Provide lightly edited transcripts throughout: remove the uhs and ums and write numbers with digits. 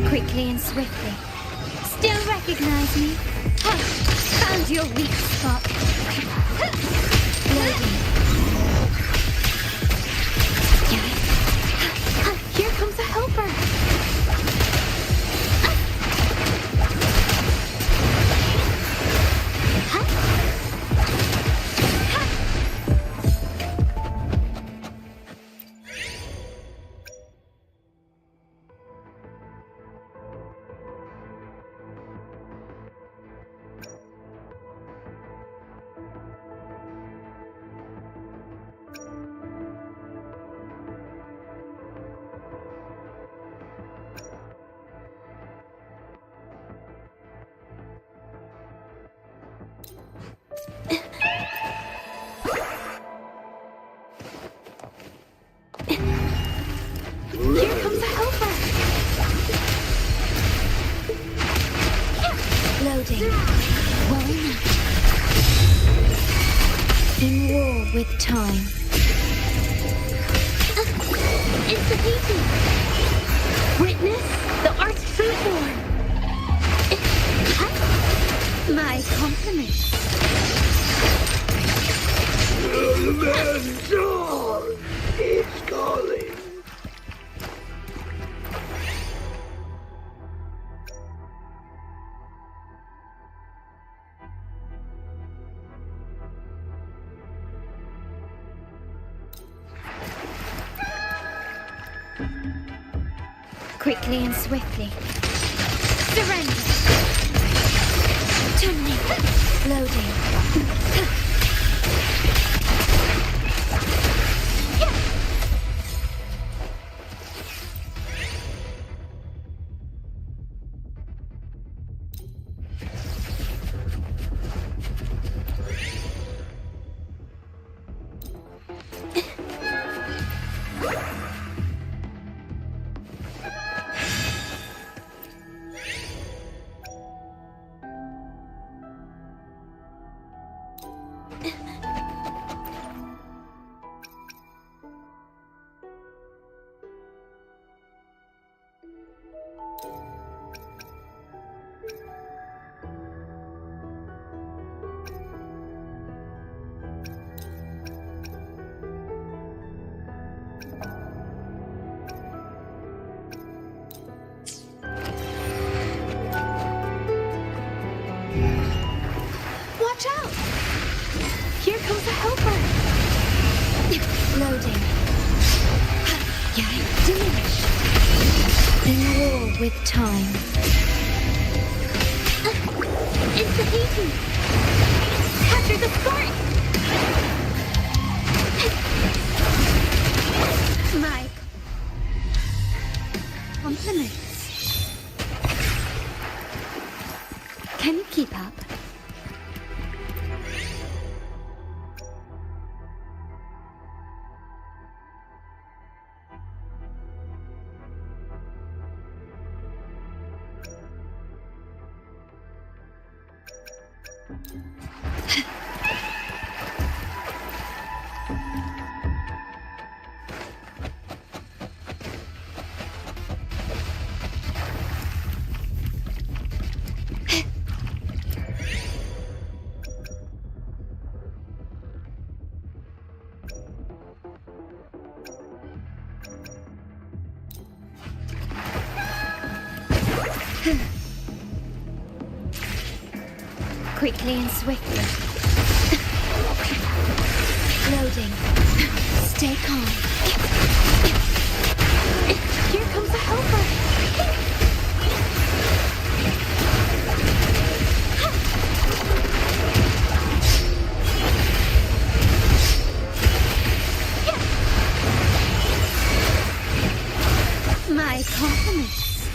Quickly and swiftly. Still recognize me? Ha! Found your weak spot. Loading. Here comes a helper. Here comes a helper. Loading. Warring up. In war with time. Insta-heating. Witness the art's fruit war. My compliments. It's calling. Quickly and swiftly. Surrender. Terminate. Loading. Watch out! Here comes a helper. Loading. Diminish. In war with time. Insta-heating. Capture the spark. My compliments. Can you keep up? Quickly and swiftly. Loading. Stay calm. Here comes a helper. compliments.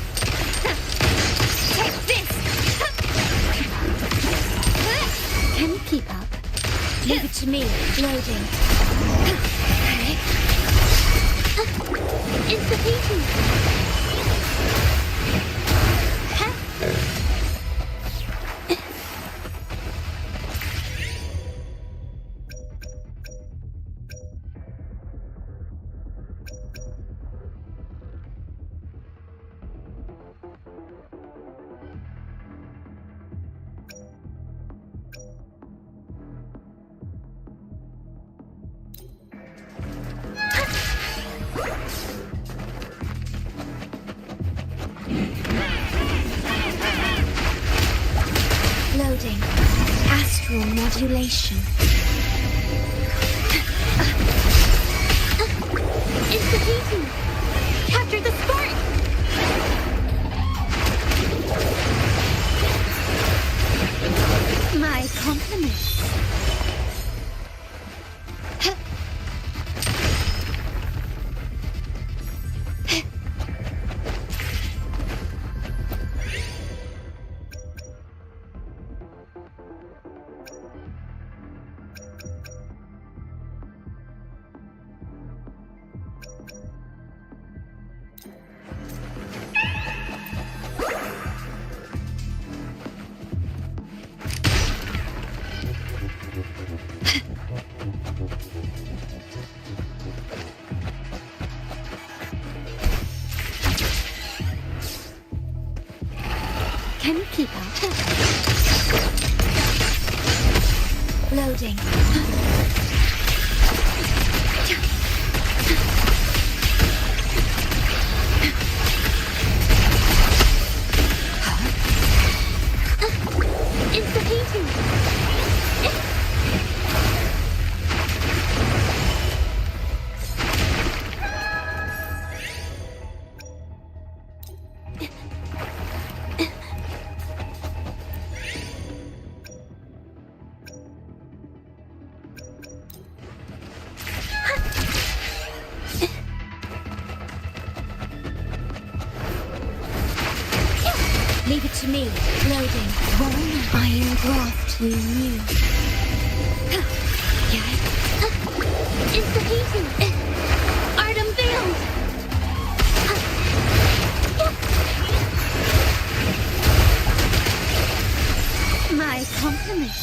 Take this! Can you keep up? Leave it to me. Loading. Okay. Insufficient. Loading. Astral modulation. Insufficient. Capture the spark. My compliments. Can you keep up? Loading. Insufficient. Leave it to me. Loading. One iron graft we knew. Insufficient. Art unveiled. My compliments.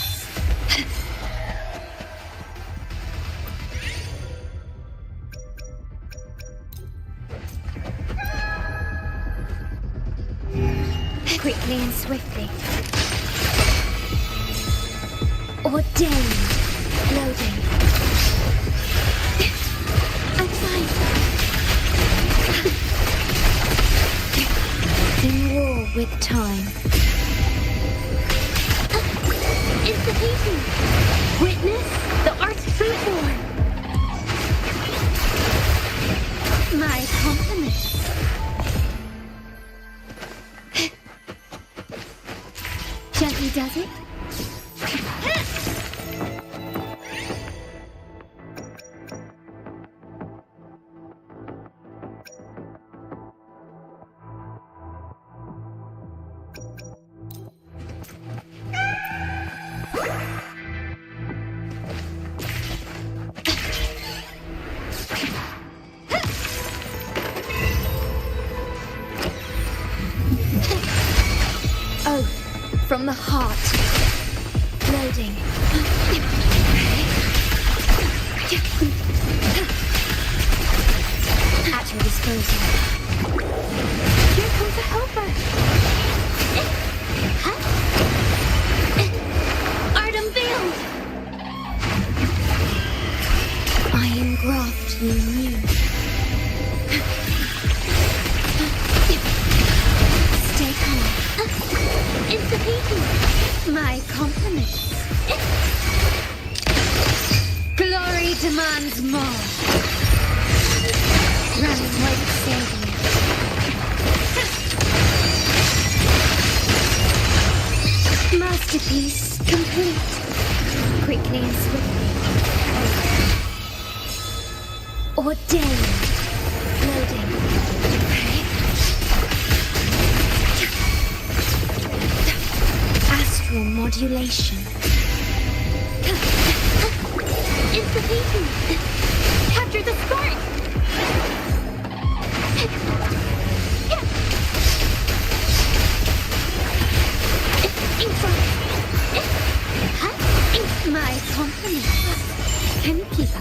Quickly and swiftly. Ordained. Loading. I'm fine. In war with time. Insufficient. Witness the art's true form. My compliments. Gently does it. Oath from the heart. Loading. At your disposal. Here comes a helper. Art unveiled. Iron graft you knew. Stay calm. Insufficient. My compliments. Glory demands more. Running white saving. Masterpiece complete. Quickly and swiftly. Ordained. Loading. Okay. Gentle modulation. Instigating! Capture the spark! My compliments. Can you keep up?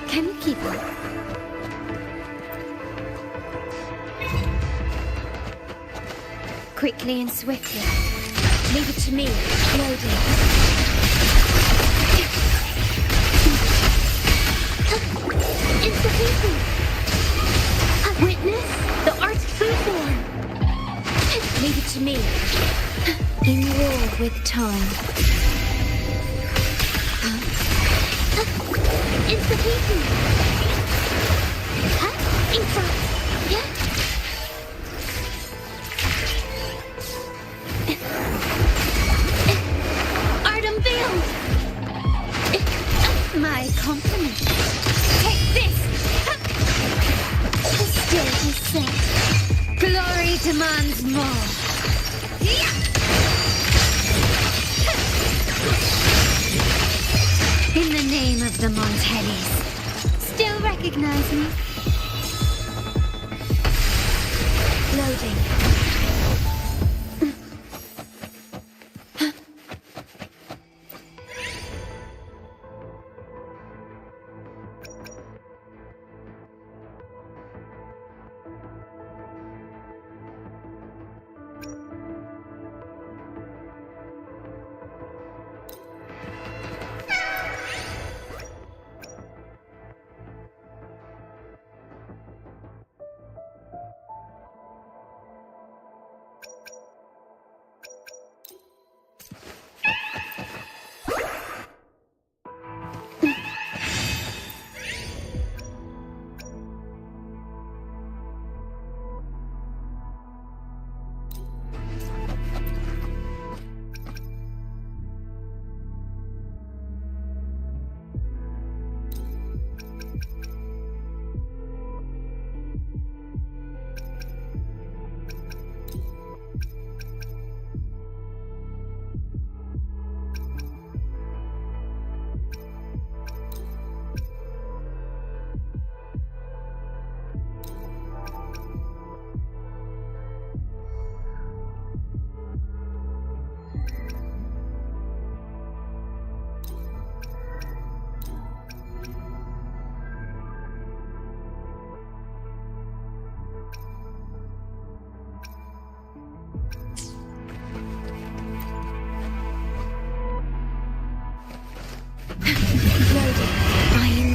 Can you keep up? Quickly and swiftly. Leave it to me. Loading. Instigating! Witness the artful form. Leave it to me. In war with time. Instigating! In front. Yeah. Art unveiled. My compliments. Take this! The stage is set. Glory demands more. In the name of the Montellis. Still recognize me? Loading.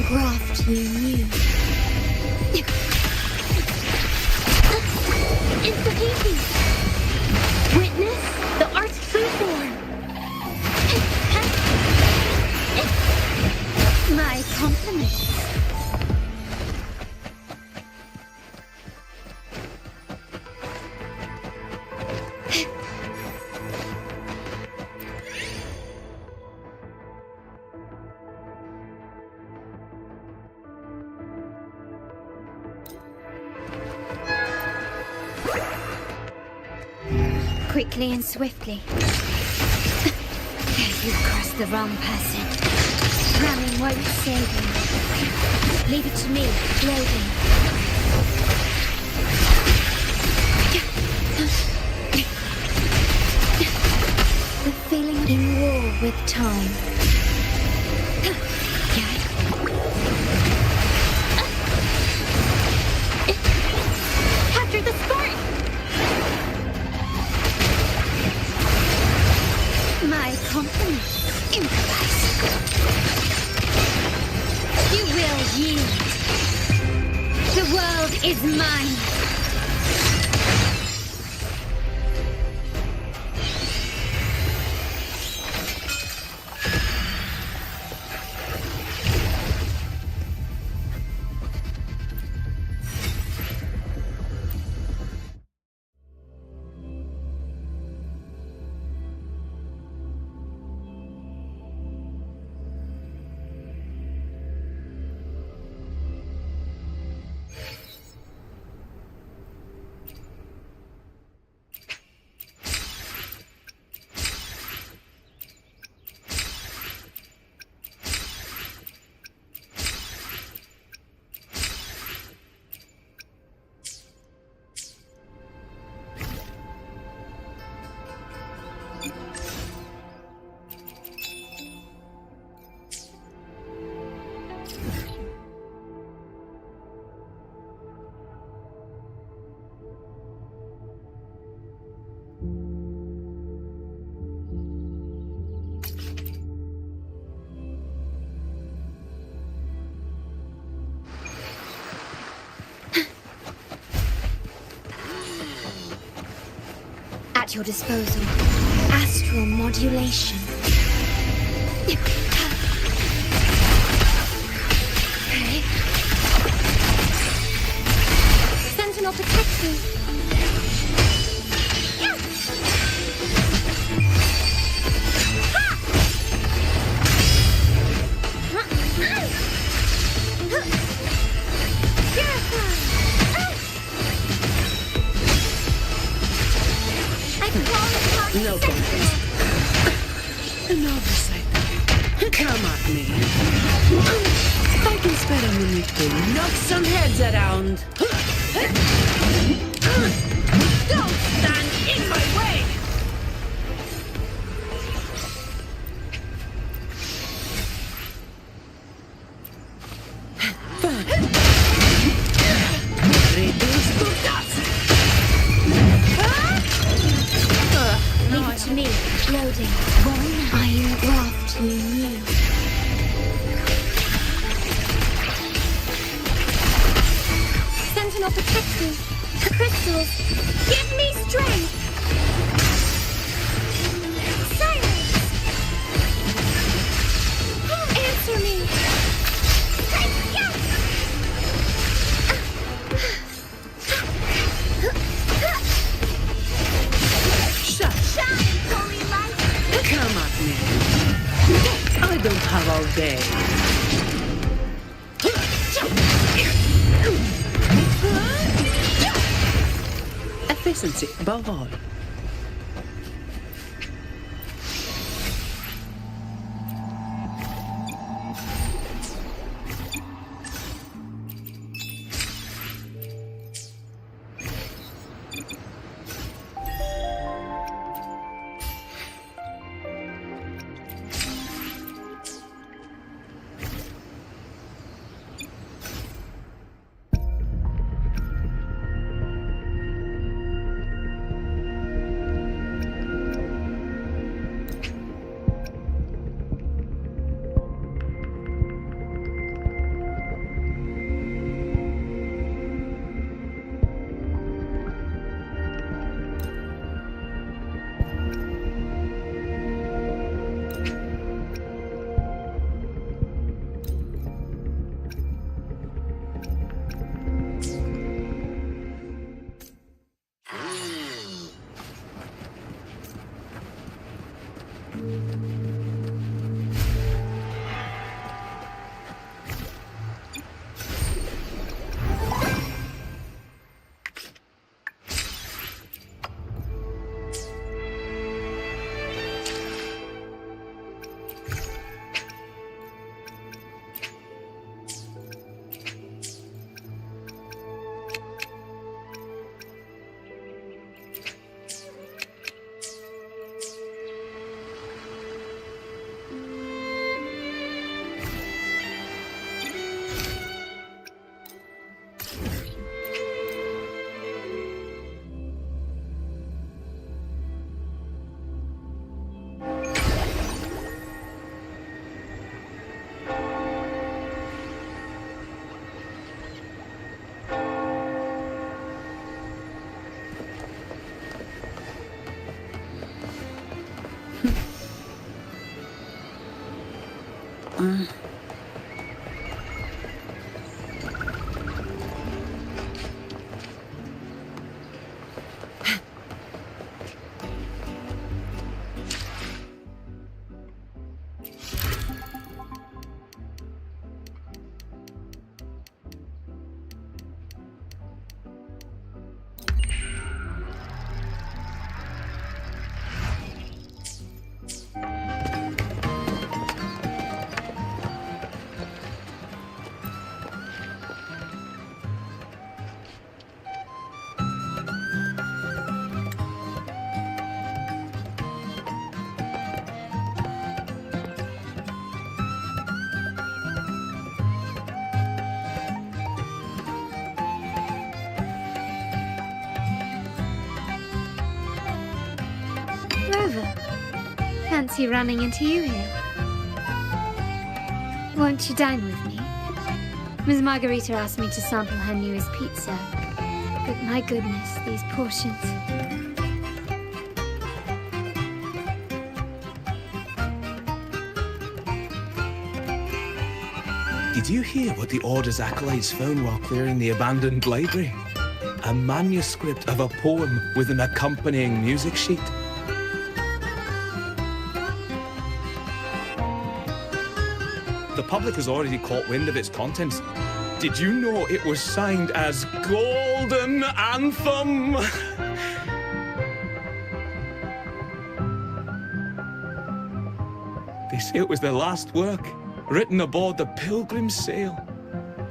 Graft you knew. Instigating! Witness the artful form. My compliments. Quickly and swiftly. You've crossed the wrong person. Ramming won't save you. Leave it to me. Loading. The feeling in war with time. Capture the spark! My compliments. Improvise. You will yield. The world is mine. at your disposal. Astral modulation. Okay. Sentinel protect me. No thanks. An oversight. Come at me. I can spare a minute to knock some heads around. Don't stand in my way! Reduce to dust! Leave it to me. Loading. Iron graft you knew. Sentinel protect me. Crystals, give me strength. Silence. Answer me. Shine, holy light. Come at me. I don't have all day. Efficiency above all. Fancy running into you here. Won't you dine with me? Ms. Margarita asked me to sample her newest pizza. But my goodness, these portions. Did you hear what the Order's acolytes found while clearing the abandoned library? A manuscript of a poem with an accompanying music sheet. The public has already caught wind of its contents. Did you know it was signed as Golden Anthem? They say it was their last work, written aboard the Pilgrim's Sail.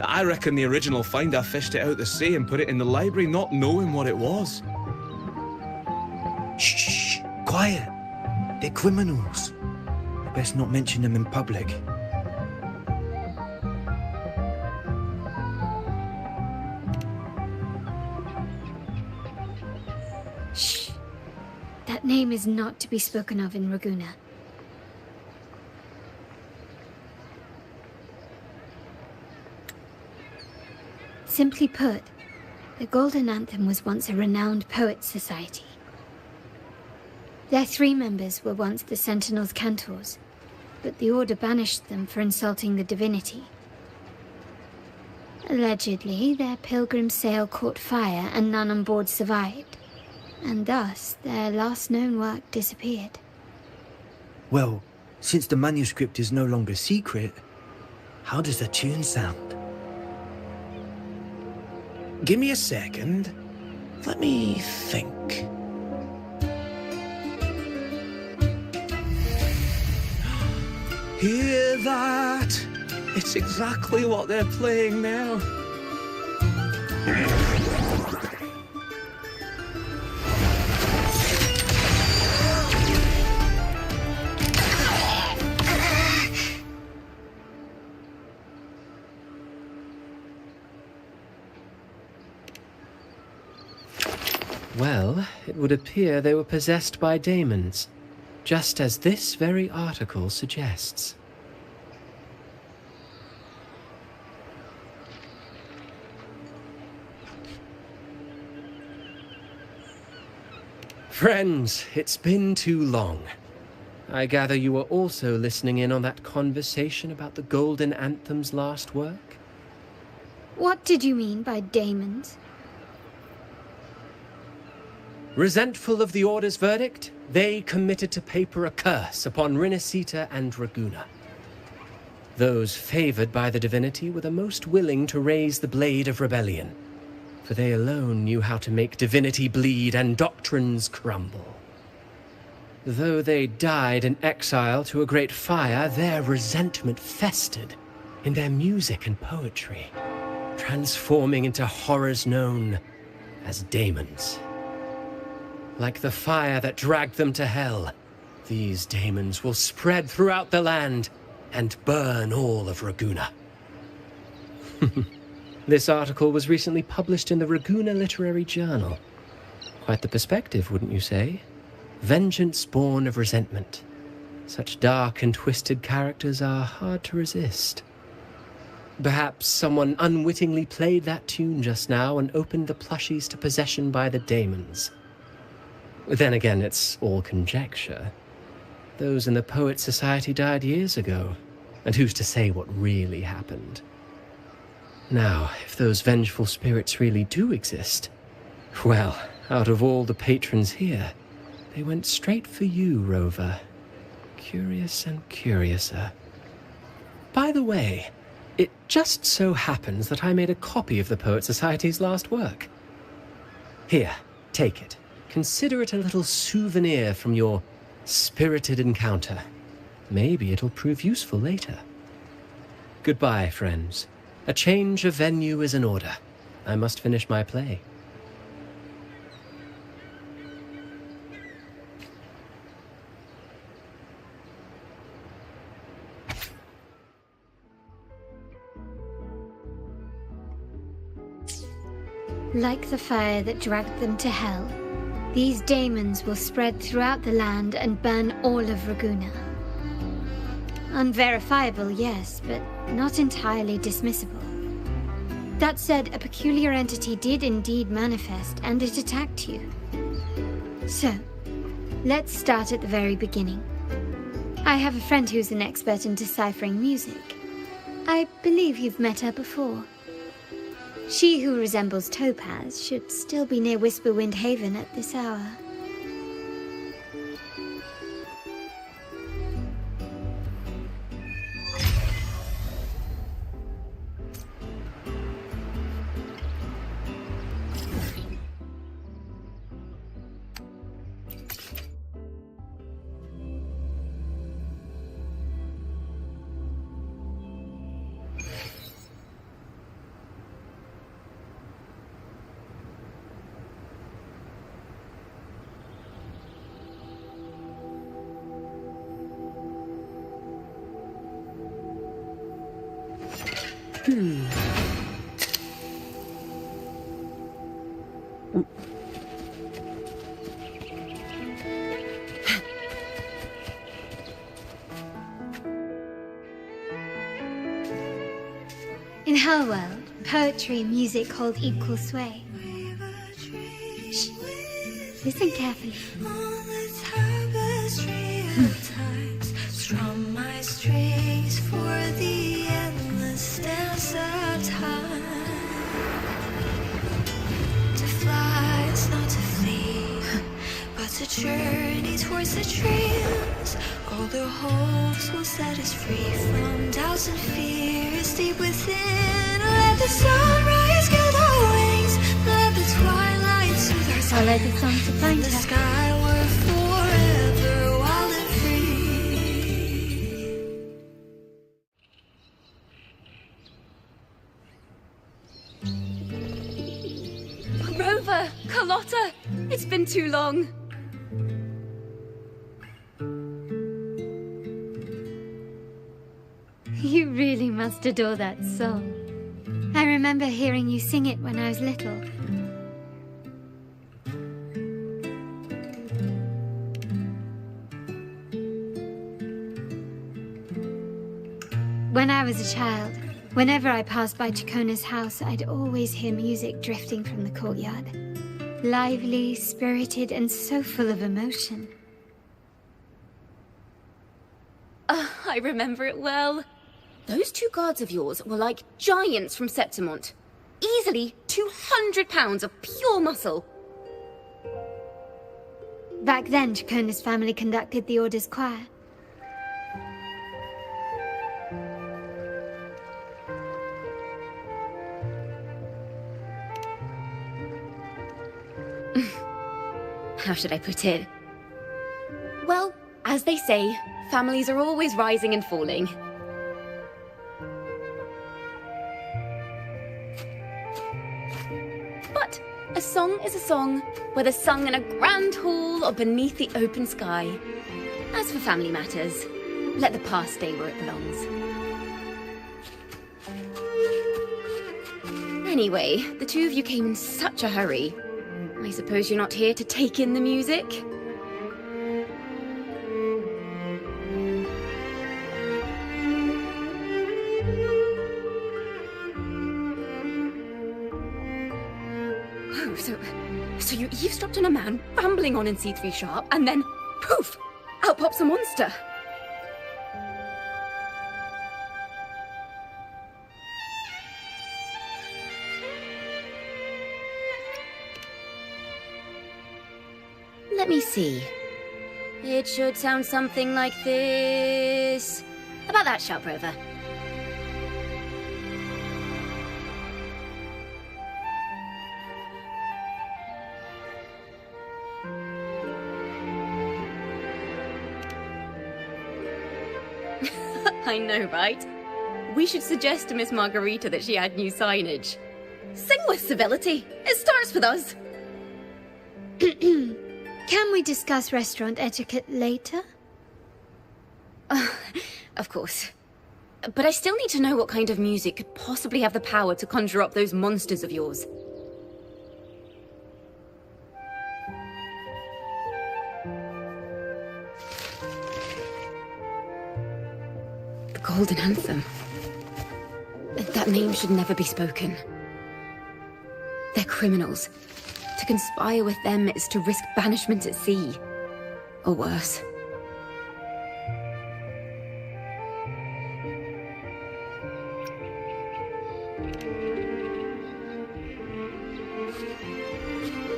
I reckon the original finder fished it out the sea and put it in the library, not knowing what it was. Shh, quiet. They're criminals. Best not mention them in public. Shh. That name is not to be spoken of in Raguna. Simply put, the Golden Anthem was once a renowned poets' society. Their 3 members were once the Sentinel's cantors, but the Order banished them for insulting the divinity. Allegedly, their pilgrim sail caught fire and none on board survived, and thus their last known work disappeared. Well, since the manuscript is no longer secret, how does the tune sound? Give me a second. Let me think. Hear that? It's exactly what they're playing now. Well, it would appear they were possessed by daemons, just as this very article suggests. Friends, it's been too long. I gather you were also listening in on that conversation about the Golden Anthem's last work? What did you mean by daemons? Resentful of the Order's verdict, they committed to paper a curse upon Rinascita and Raguna. Those favored by the divinity were the most willing to raise the blade of rebellion, for they alone knew how to make divinity bleed and doctrines crumble. Though they died in exile to a great fire, their resentment festered in their music and poetry, transforming into horrors known as daemons. Like the fire that dragged them to hell, these daemons will spread throughout the land and burn all of Raguna. This article was recently published in the Raguna Literary Journal. Quite the perspective, wouldn't you say? Vengeance born of resentment. Such dark and twisted characters are hard to resist. Perhaps someone unwittingly played that tune just now and opened the plushies to possession by the daemons. Then again, it's all conjecture. Those in the Poets' Society died years ago, and who's to say what really happened? Now, if those vengeful spirits really do exist, well, out of all the patrons here, they went straight for you, Rover. Curious and curiouser. By the way, it just so happens that I made a copy of the Poets' Society's last work. Here, take it. Consider it a little souvenir from your spirited encounter. Maybe it'll prove useful later. Goodbye, friends. A change of venue is in order. I must finish my play. Like the fire that dragged them to hell, these daemons will spread throughout the land and burn all of Raguna. Unverifiable, yes, but not entirely dismissible. That said, a peculiar entity did indeed manifest, and it attacked you. So, let's start at the very beginning. I have a friend who's an expert in deciphering music. I believe you've met her before. She who resembles Topaz should still be near Whisperwind Haven at this hour. In her world, poetry and music hold equal sway. Shh. Listen carefully. Strum my strings for the endless dance of time. To fly is not to flee, but to journey towards the dreams. All the hopes will set us free from doubts and fears deep within. Let the sunrise gild our wings, let the twilight soothe our I'll let the song to find the her. sky were forever wild and free. Rover! Carlotta! It's been too long. You really must adore that song. I remember hearing you sing it when I was little. When I was a child, whenever I passed by Ciaccona's house, I'd always hear music drifting from the courtyard. Lively, spirited, and so full of emotion. I remember it well. Those two guards of yours were like giants from Septimont. Easily 200 pounds of pure muscle. Back then, Ciaccona's family conducted the Order's choir. How should I put it? Well, as they say, families are always rising and falling. But a song is a song, whether sung in a grand hall or beneath the open sky. As for family matters, let the past stay where it belongs. Anyway, the two of you came in such a hurry. I suppose you're not here to take in the music? Oh, so you eavesdropped on a man rambling on in C3 Sharp, and then, poof, out pops a monster. Let me see. It should sound something like this. About that, Sharp Rover. I know, right? We should suggest to Miss Margarita that she add new signage. Sing with civility. It starts with us. Can we discuss restaurant etiquette later? Of course. But I still need to know what kind of music could possibly have the power to conjure up those monsters of yours. The Golden Anthem. That name should never be spoken. They're criminals. To conspire with them is to risk banishment at sea. Or worse.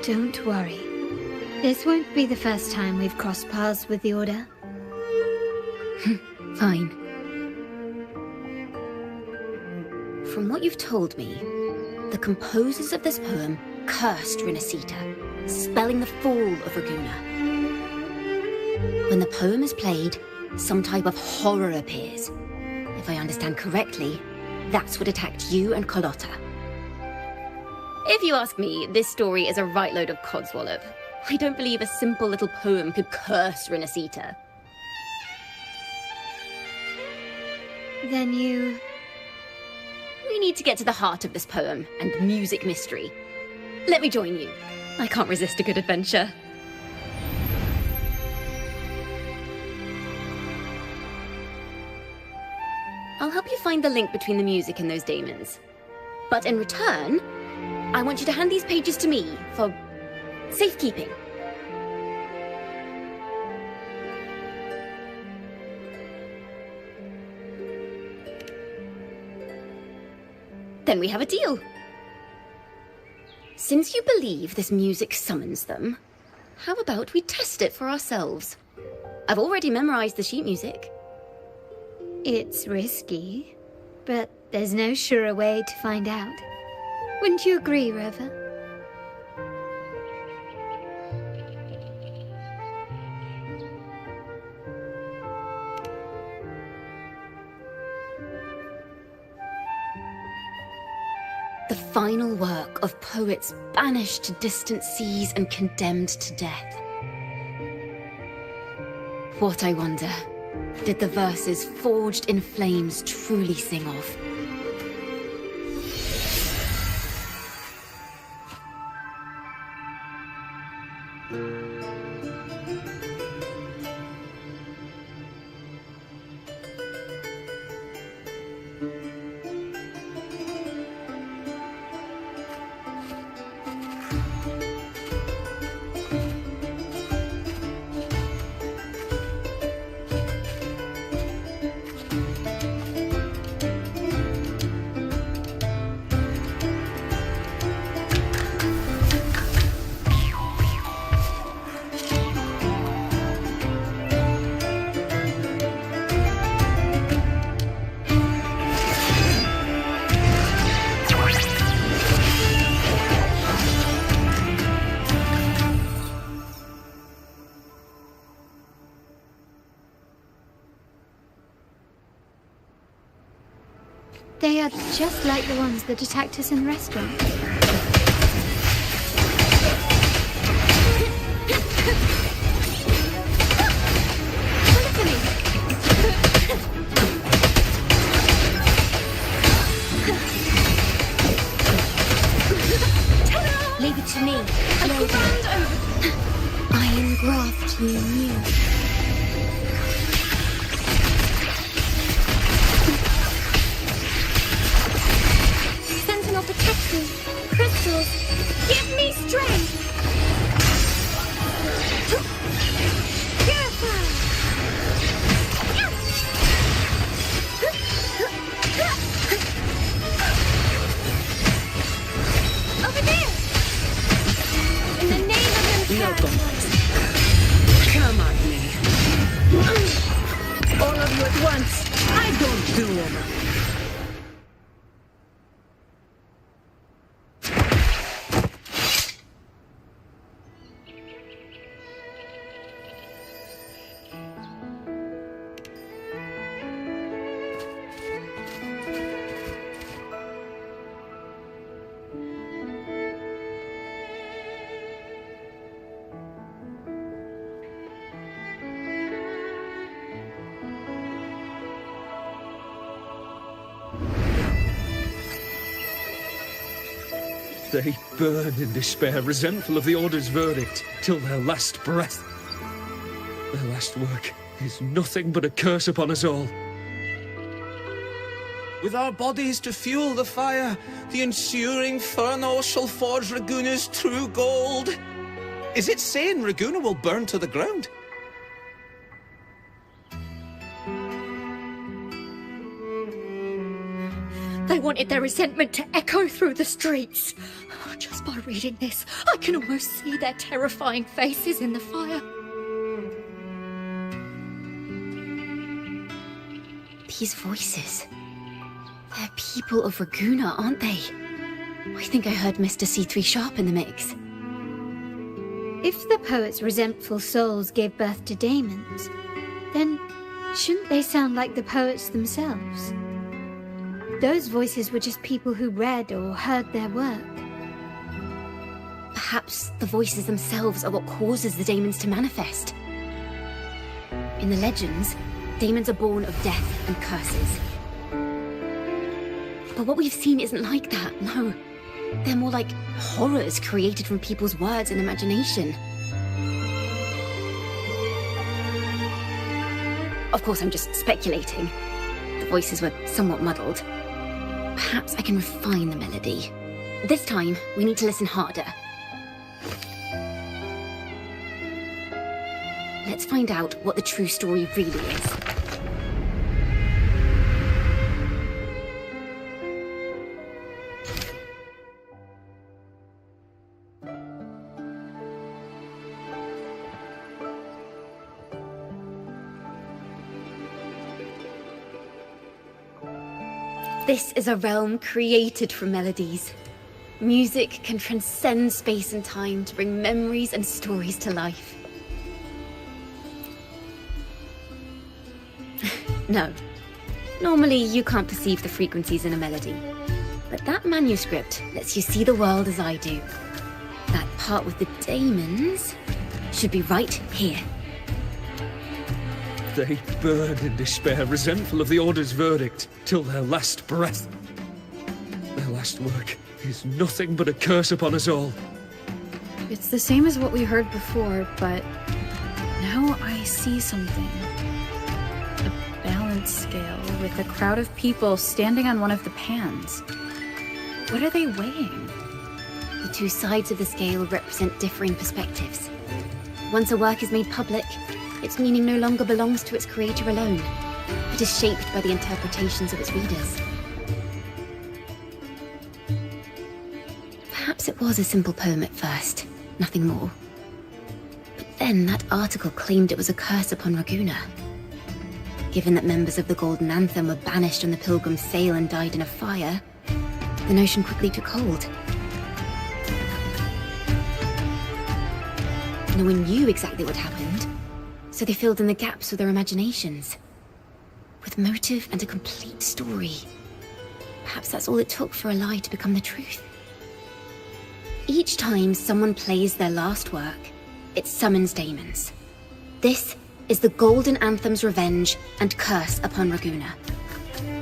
Don't worry. This won't be the first time we've crossed paths with the Order. Fine. From what you've told me, the composers of this poem cursed Rinascita, spelling the fall of Raguena. When the poem is played, some type of horror appears. If I understand correctly, that's what attacked you and Carlotta. If you ask me, this story is a right load of codswallop. I don't believe a simple little poem could curse Rinascita. Then you... We need to get to the heart of this poem and music mystery. Let me join you. I can't resist a good adventure. I'll help you find the link between the music and those daemons. But in return, I want you to hand these pages to me for safekeeping. Then we have a deal. Since you believe this music summons them, how about we test it for ourselves? I've already memorized the sheet music. It's risky, but there's no surer way to find out. Wouldn't you agree, Rover? The final work of poets banished to distant seas and condemned to death. What, I wonder, did the verses forged in flames truly sing of? They are just like the ones that attacked us in the restaurant. Leave it to me. I engraft you new. Crystals, give me strength! Purify! Over there! In the name of Impersonation! Come at me. All of you at once. I don't do them. They burn in despair, resentful of the Order's verdict, till their last breath. Their last work is nothing but a curse upon us all. With our bodies to fuel the fire, the ensuing furnace shall forge Raguena's true gold. Is it saying Raguena will burn to the ground? They wanted their resentment to echo through the streets. Just by reading this, I can almost see their terrifying faces in the fire. These voices. They're people of Raguna, aren't they? I think I heard Mr. C3 Sharp in the mix. If the poet's resentful souls gave birth to daemons, then shouldn't they sound like the poets themselves? Those voices were just people who read or heard their work. Perhaps the voices themselves are what causes the daemons to manifest. In the legends, daemons are born of death and curses. But what we've seen isn't like that, no. They're more like horrors created from people's words and imagination. Of course, I'm just speculating. The voices were somewhat muddled. Perhaps I can refine the melody. This time, we need to listen harder. Let's find out what the true story really is. This is a realm created from melodies. Music can transcend space and time to bring memories and stories to life. No. Normally, you can't perceive the frequencies in a melody. But that manuscript lets you see the world as I do. That part with the daemons should be right here. They burn in despair, resentful of the Order's verdict, till their last breath. Their last work is nothing but a curse upon us all. It's the same as what we heard before, but now I see something. A balance scale with a crowd of people standing on one of the pans. What are they weighing? The two sides of the scale represent differing perspectives. Once a work is made public, its meaning no longer belongs to its creator alone. It is shaped by the interpretations of its readers. Perhaps it was a simple poem at first, nothing more. But then that article claimed it was a curse upon Raguna. Given that members of the Golden Anthem were banished on the Pilgrim's sail and died in a fire, the notion quickly took hold. No one knew exactly what happened, so they filled in the gaps with their imaginations. With motive and a complete story. Perhaps that's all it took for a lie to become the truth. Each time someone plays their last work, it summons daemons. This is the Golden Anthem's revenge and curse upon Raguna.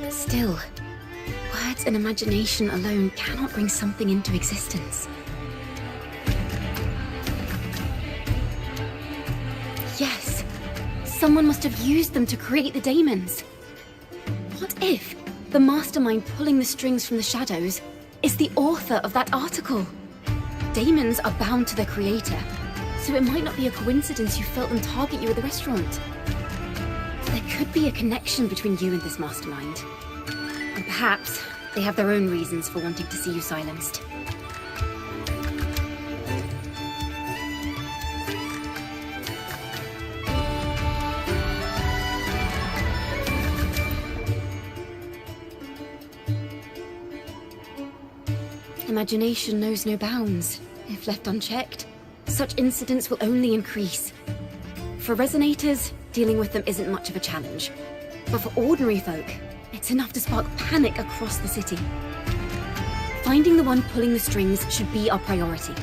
But still, words and imagination alone cannot bring something into existence. Yes, someone must have used them to create the daemons. What if the mastermind pulling the strings from the shadows is the author of that article? Daemons are bound to their creator, so it might not be a coincidence you felt them target you at the restaurant. There could be a connection between you and this mastermind. And perhaps they have their own reasons for wanting to see you silenced. Imagination knows no bounds. If left unchecked, such incidents will only increase. For resonators, dealing with them isn't much of a challenge. But for ordinary folk, it's enough to spark panic across the city. Finding the one pulling the strings should be our priority.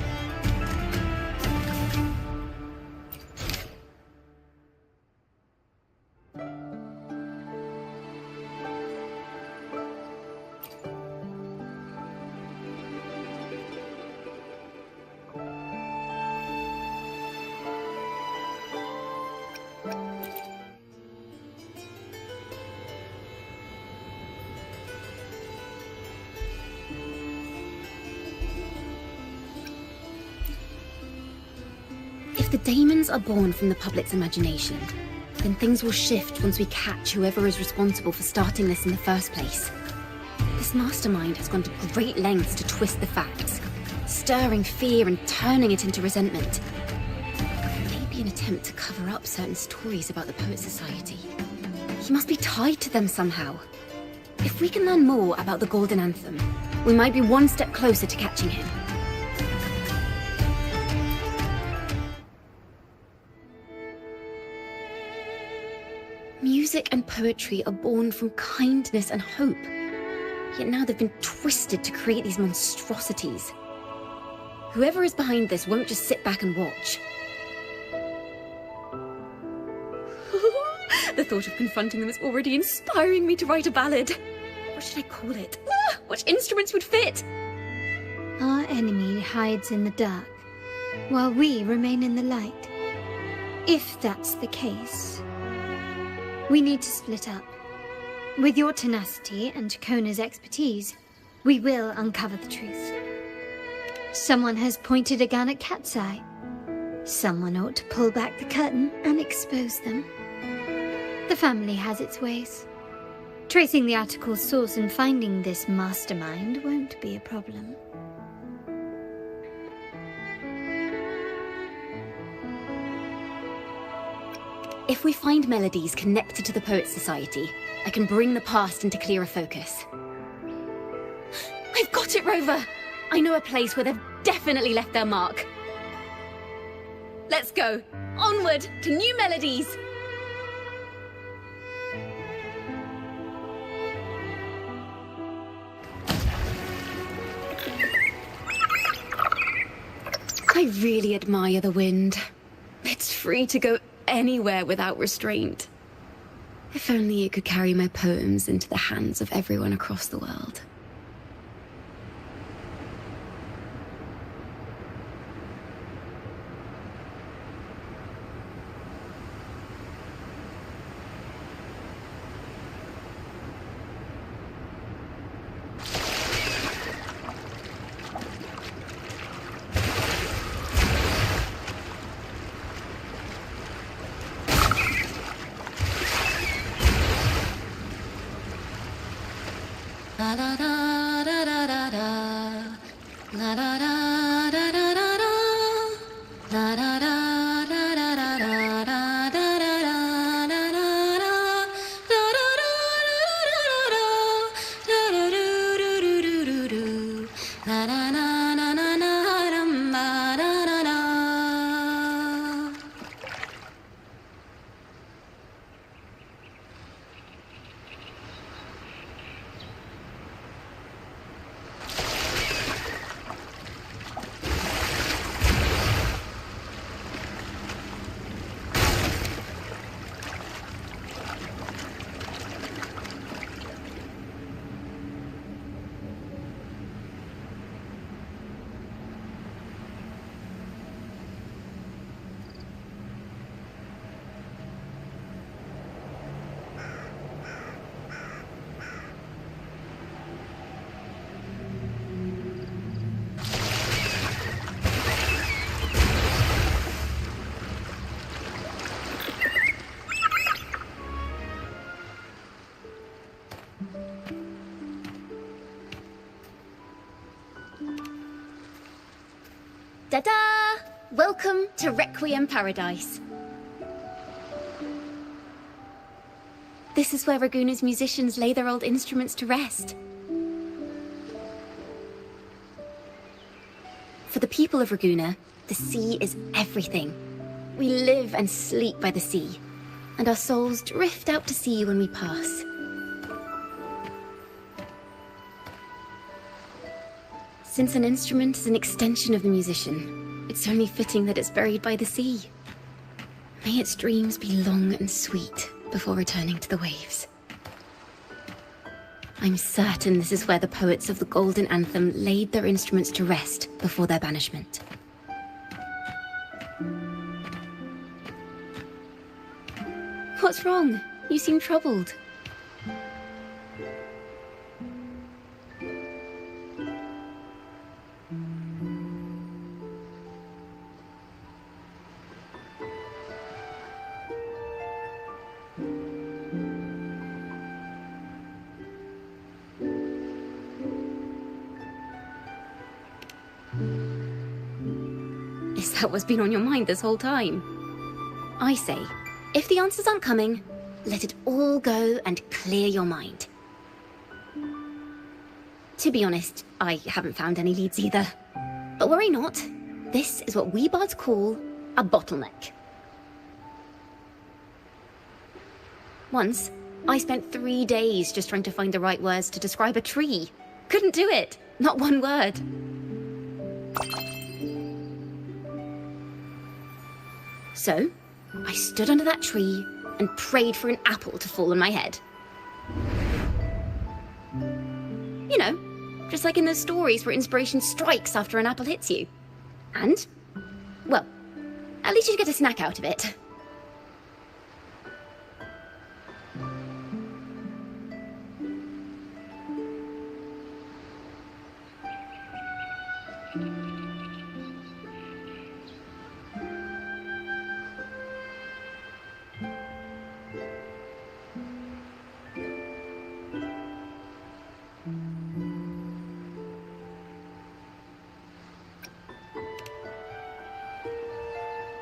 If the daemons are born from the public's imagination, then things will shift once we catch whoever is responsible for starting this in the first place. The This mastermind has gone to great lengths to twist the facts, stirring fear and turning it into resentment. Maybe an attempt to cover up certain stories about the Poet Society. He must be tied to them somehow. If we can learn more about the Golden Anthem, we might be one step closer to catching him. Music and poetry are born from kindness and hope. Yet now they've been twisted to create these monstrosities. Whoever is behind this won't just sit back and watch. The thought of confronting them is already inspiring me to write a ballad. What should I call it? Which instruments would fit? Our enemy hides in the dark, while we remain in the light. If that's the case, we need to split up. With your tenacity and Ciaccona's expertise, we will uncover the truth. Someone has pointed a gun at Cat's Eye. Someone ought to pull back the curtain and expose them. The family has its ways. Tracing the article's source and finding this mastermind won't be a problem. If we find melodies connected to the Poets Society, I can bring the past into clearer focus. I've got it, Rover! I know a place where they've definitely left their mark. Let's go! Onward to new melodies! I really admire the wind. It's free to go anywhere without restraint. If only it could carry my poems into the hands of everyone across the world. Ta-da! Welcome to Requiem Paradise. This is where Raguna's musicians lay their old instruments to rest. For the people of Raguna, the sea is everything. We live and sleep by the sea, and our souls drift out to sea when we pass. Since an instrument is an extension of the musician, it's only fitting that it's buried by the sea. May its dreams be long and sweet before returning to the waves. I'm certain this is where the poets of the Golden Anthem laid their instruments to rest before their banishment. What's wrong? You seem troubled. Is that what's been on your mind this whole time? I say, if the answers aren't coming, let it all go and clear your mind. To be honest, I haven't found any leads either. But worry not, this is what we bards call a bottleneck. Once, I spent 3 days just trying to find the right words to describe a tree. Couldn't do it, not one word. So, I stood under that tree and prayed for an apple to fall on my head. You know, just like in those stories where inspiration strikes after an apple hits you. And, well, at least you get a snack out of it.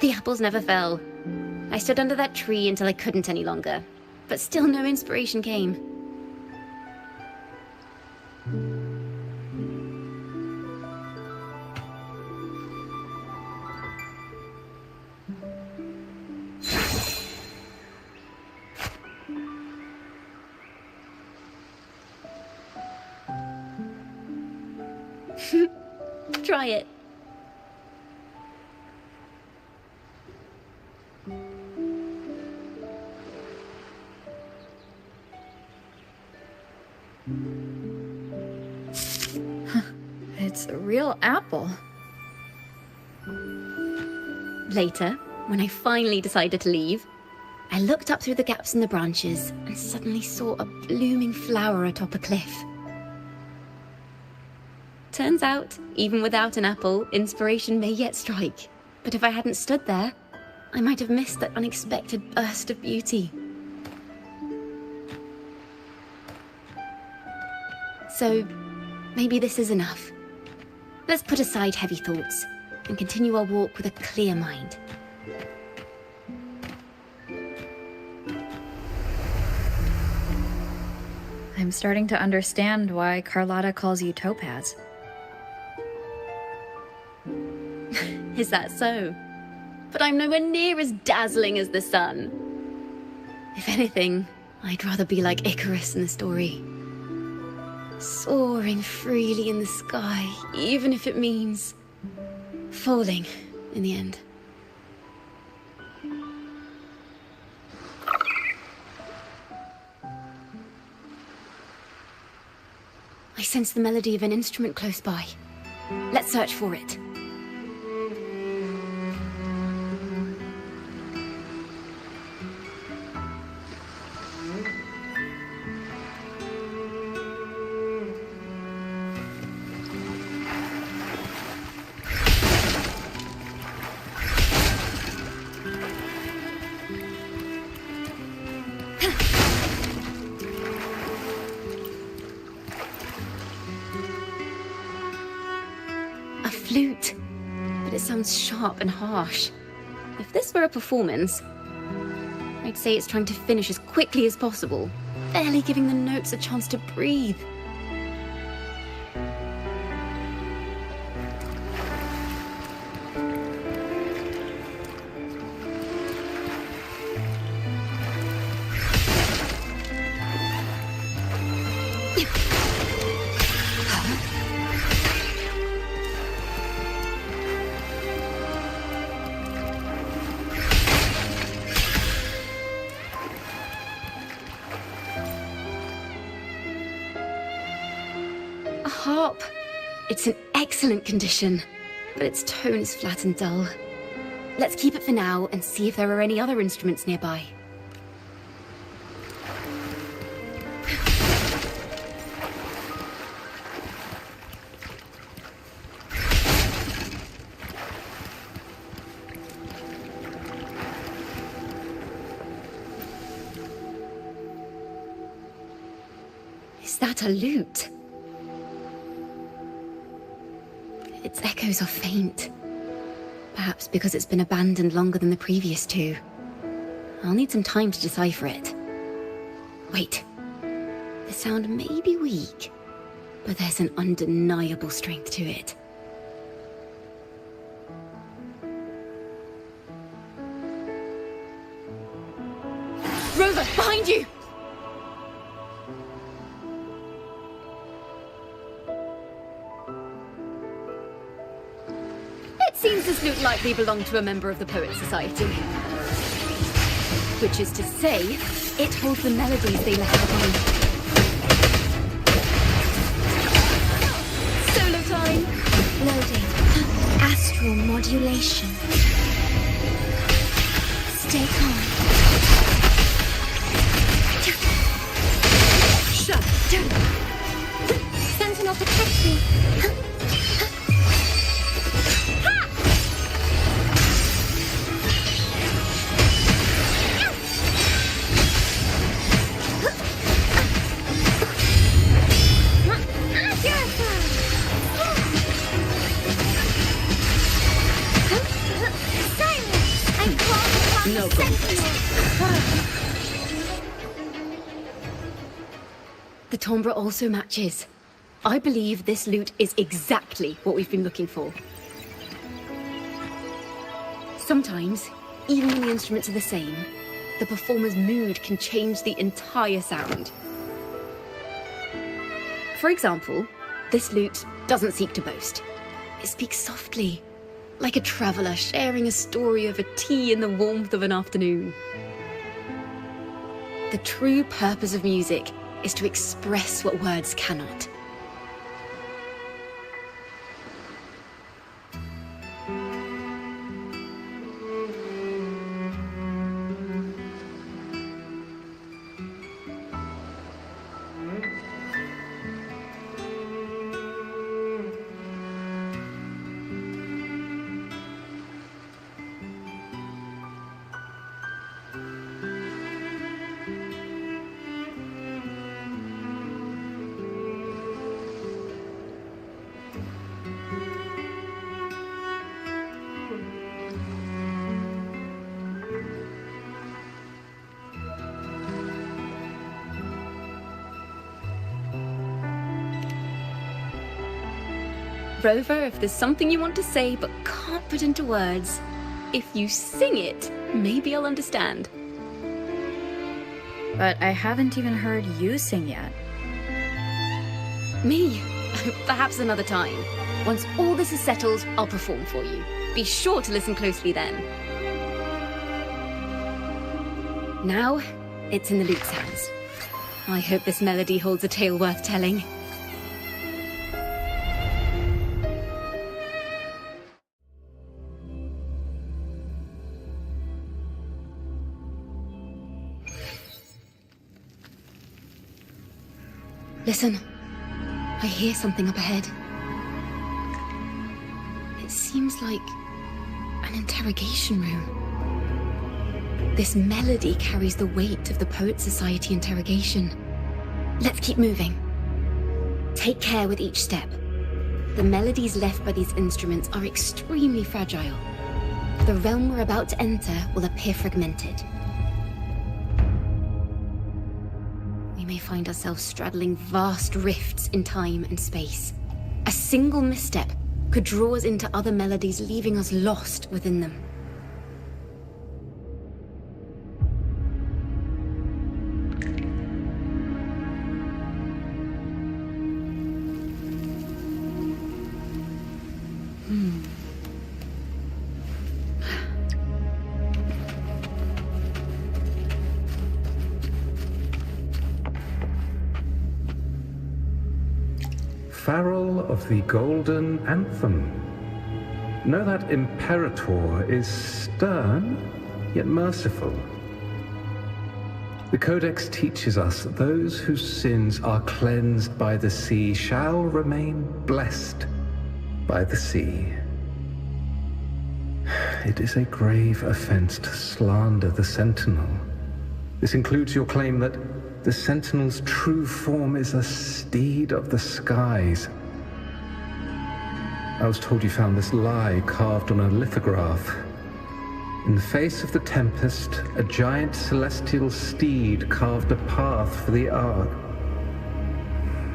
The apples never fell. I stood under that tree until I couldn't any longer, but still no inspiration came. Try it. It's a real apple. Later, when I finally decided to leave, I looked up through the gaps in the branches and suddenly saw a blooming flower atop a cliff. Turns out, even without an apple, inspiration may yet strike. But if I hadn't stood there, I might have missed that unexpected burst of beauty. So, maybe this is enough. Let's put aside heavy thoughts and continue our walk with a clear mind. I'm starting to understand why Carlotta calls you Topaz. Is that so? But I'm nowhere near as dazzling as the sun. If anything, I'd rather be like Icarus in the story. Soaring freely in the sky, even if it means falling in the end. I sense the melody of an instrument close by. Let's search for it. Flute, but it sounds sharp and harsh. If this were a performance, I'd say it's trying to finish as quickly as possible, barely giving the notes a chance to breathe. Harp. It's in excellent condition, but its tone is flat and dull. Let's keep it for now and see if there are any other instruments nearby. Is that a lute? Its echoes are faint, Perhaps because it's been abandoned longer than the previous two. I'll need some time to decipher it. Wait. The sound may be weak, but there's an undeniable strength to it. Rover, behind you! It seems this lute likely belonged to a member of the Poet Society. Which is to say, it holds the melodies they left behind. Solo time! Loading. Astral modulation. Stay calm. Shut! Sentinel, protect me. No go. The timbre also matches. I believe this lute is exactly what we've been looking for. Sometimes, even when the instruments are the same, the performer's mood can change the entire sound. For example, this lute doesn't seek to boast. It speaks softly, like a traveller sharing a story over tea in the warmth of an afternoon. The true purpose of music is to express what words cannot. Rover, if there's something you want to say but can't put into words, if you sing it, maybe I'll understand. But I haven't even heard you sing yet. Me? Perhaps another time. Once all this is settled, I'll perform for you. Be sure to listen closely then. Now, it's in the lute's hands. I hope this melody holds a tale worth telling. Listen, I hear something up ahead. It seems like an interrogation room. This melody carries the weight of the Poet Society interrogation. Let's keep moving. Take care with each step. The melodies left by these instruments are extremely fragile. The realm we're about to enter will appear fragmented. We may find ourselves straddling vast rifts in time and space. A single misstep could draw us into other melodies, leaving us lost within them. Farrell of the Golden Anthem. Know that Imperator is stern, yet merciful. The Codex teaches us that those whose sins are cleansed by the sea shall remain blessed by the sea. It is a grave offense to slander the Sentinel. This includes your claim that the Sentinel's true form is a steed of the skies. I was told you found this lie carved on a lithograph. In the face of the tempest, a giant celestial steed carved a path for the Ark.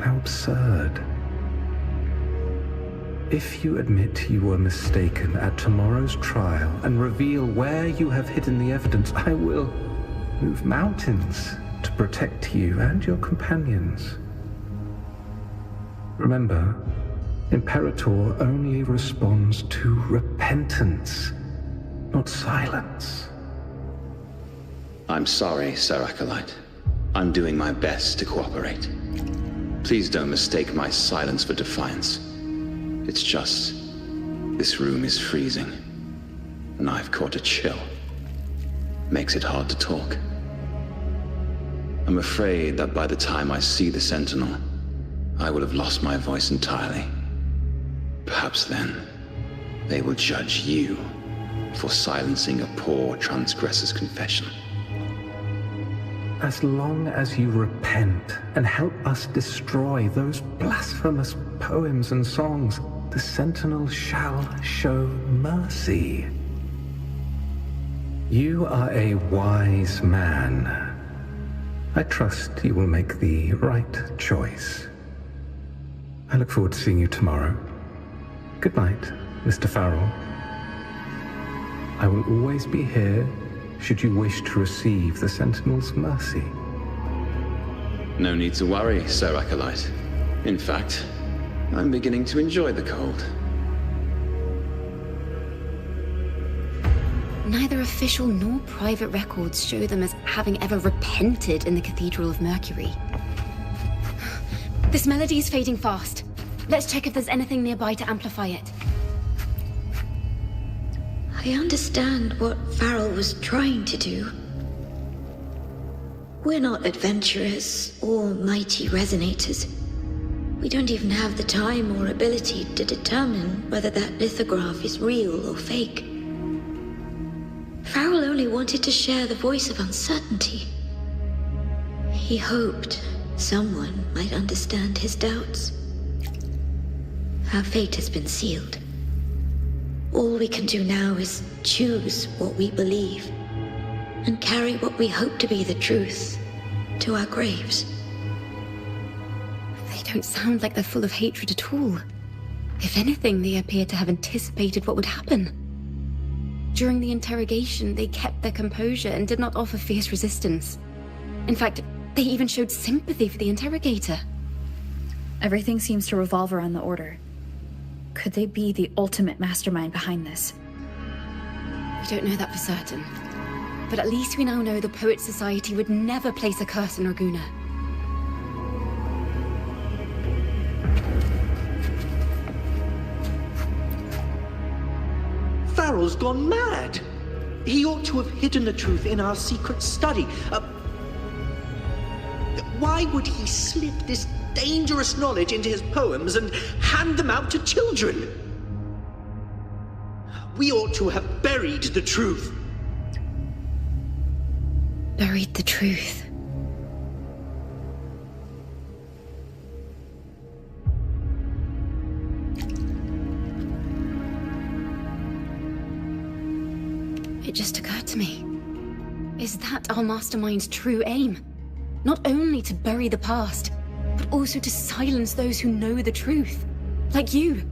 How absurd. If you admit you were mistaken at tomorrow's trial and reveal where you have hidden the evidence, I will move mountains to protect you and your companions. Remember, Imperator only responds to repentance, not silence. I'm sorry, Sir Acolyte. I'm doing my best to cooperate. Please don't mistake my silence for defiance. It's just, this room is freezing, and I've caught a chill. Makes it hard to talk. I'm afraid that by the time I see the Sentinel, I will have lost my voice entirely. Perhaps then, they will judge you for silencing a poor transgressor's confession. As long as you repent and help us destroy those blasphemous poems and songs, the Sentinel shall show mercy. You are a wise man. I trust you will make the right choice. I look forward to seeing you tomorrow. Good night, Mr. Farrell. I will always be here should you wish to receive the Sentinel's mercy. No need to worry, Sir Acolyte. In fact, I'm beginning to enjoy the cold. Neither official nor private records show them as having ever repented in the Cathedral of Mercury. This melody is fading fast. Let's check if there's anything nearby to amplify it. I understand what Farrell was trying to do. We're not adventurers or mighty resonators. We don't even have the time or ability to determine whether that lithograph is real or fake. Farrell only wanted to share the voice of uncertainty. He hoped someone might understand his doubts. Our fate has been sealed. All we can do now is choose what we believe and carry what we hope to be the truth to our graves. They don't sound like they're full of hatred at all. If anything, they appear to have anticipated what would happen. During the interrogation, they kept their composure and did not offer fierce resistance. In fact, they even showed sympathy for the interrogator. Everything seems to revolve around the Order. Could they be the ultimate mastermind behind this? We don't know that for certain. But at least we now know the Poet Society would never place a curse on Raguna. Farrell's gone mad. He ought to have hidden the truth in our secret study. Why would he slip this dangerous knowledge into his poems and hand them out to children? We ought to have buried the truth. Buried the truth. It just occurred to me. Is that our mastermind's true aim? Not only to bury the past, but also to silence those who know the truth, like you.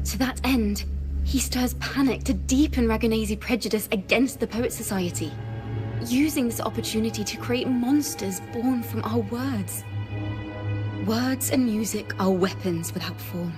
To that end, he stirs panic to deepen Ragunese prejudice against the Poet Society, using this opportunity to create monsters born from our words. Words and music are weapons without form.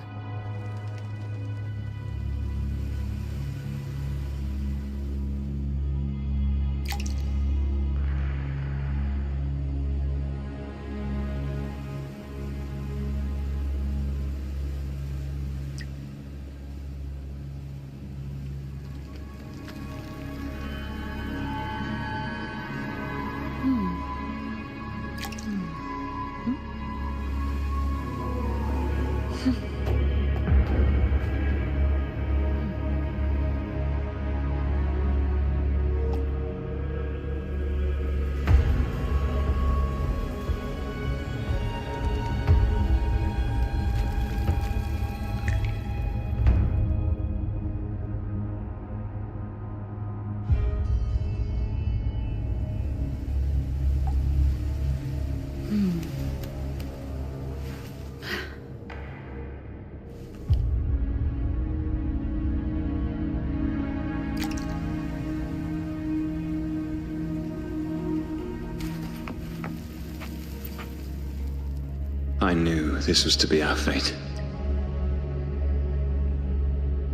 I knew this was to be our fate.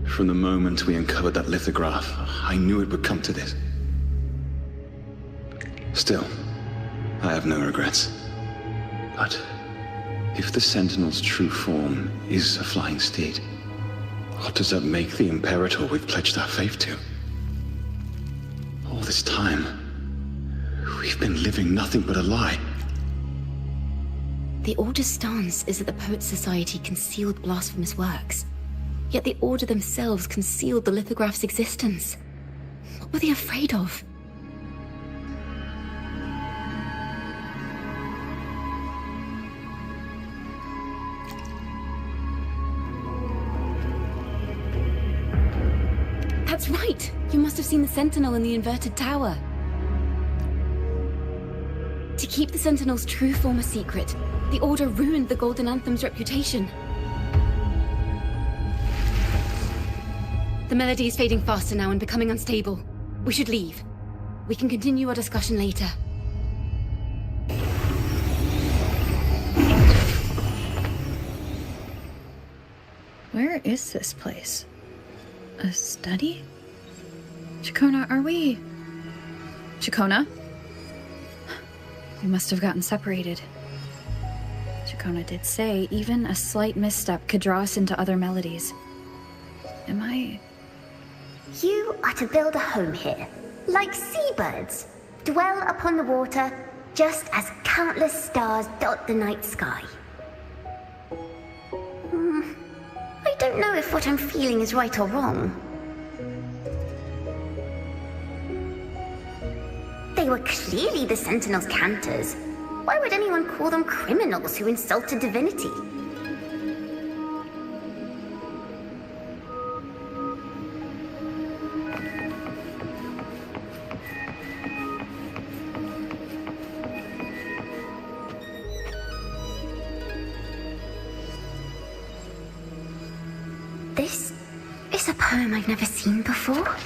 From the moment we uncovered that lithograph, I knew it would come to this. Still, I have no regrets. But if the Sentinel's true form is a flying steed, what does that make the Imperator we've pledged our faith to? All this time, we've been living nothing but a lie. The Order's stance is that the Poets Society concealed blasphemous works. Yet the Order themselves concealed the lithograph's existence. What were they afraid of? That's right! You must have seen the Sentinel in the inverted tower. To keep the Sentinel's true form a secret, the Order ruined the Golden Anthem's reputation. The melody is fading faster now and becoming unstable. We should leave. We can continue our discussion later. Where is this place? A study? Ciaccona, are we... Ciaccona? We must have gotten separated. Ciaccona did say even a slight misstep could draw us into other melodies. Am I... You are to build a home here, like seabirds. Dwell upon the water, just as countless stars dot the night sky. I don't know if what I'm feeling is right or wrong. They were clearly the Sentinel's cantors. Why would anyone call them criminals who insulted divinity? This is a poem I've never seen before.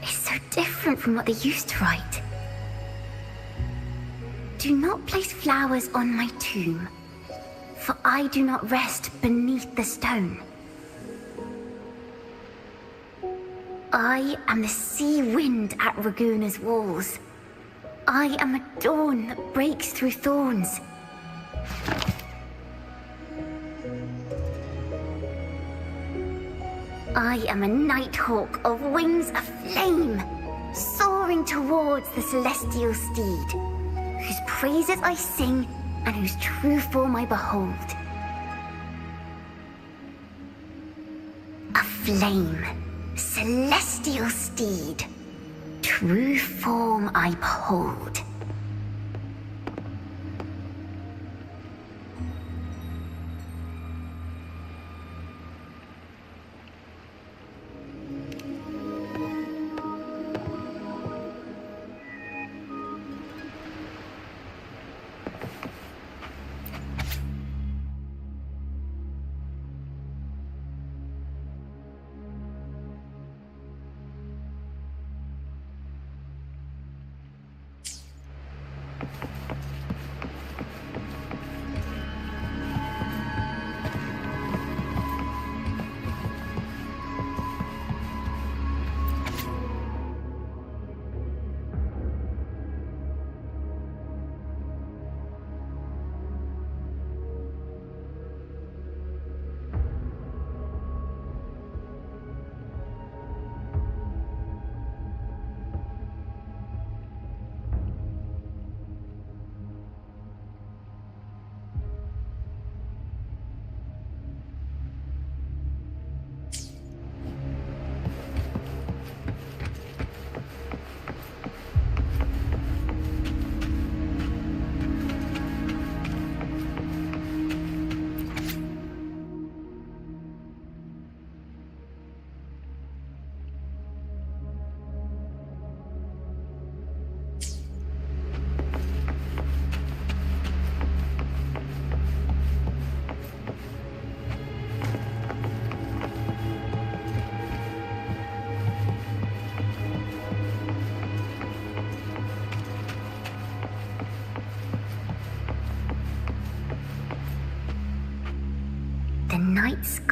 It's so different from what they used to write. Do not place flowers on my tomb, for I do not rest beneath the stone. I am the sea wind at Raguna's walls. I am a dawn that breaks through thorns. I am a nighthawk of wings aflame, soaring towards the celestial steed, whose praises I sing and whose true form I behold. A flame, celestial steed, true form I behold.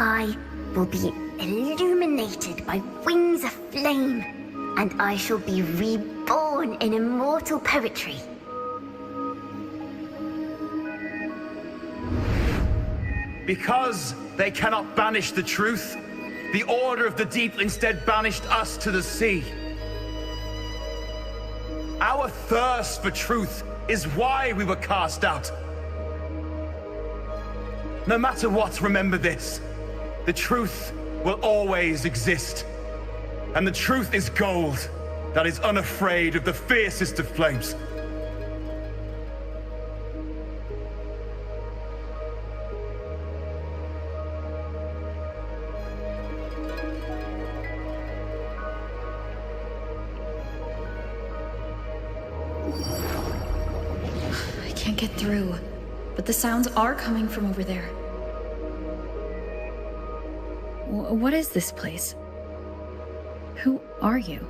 sky will be illuminated by wings of flame, and I shall be reborn in immortal poetry. Because they cannot banish the truth, the Order of the Deep instead banished us to the sea. Our thirst for truth is why we were cast out. No matter what, remember this. The truth will always exist. And the truth is gold that is unafraid of the fiercest of flames. I can't get through, but the sounds are coming from over there. What is this place? Who are you?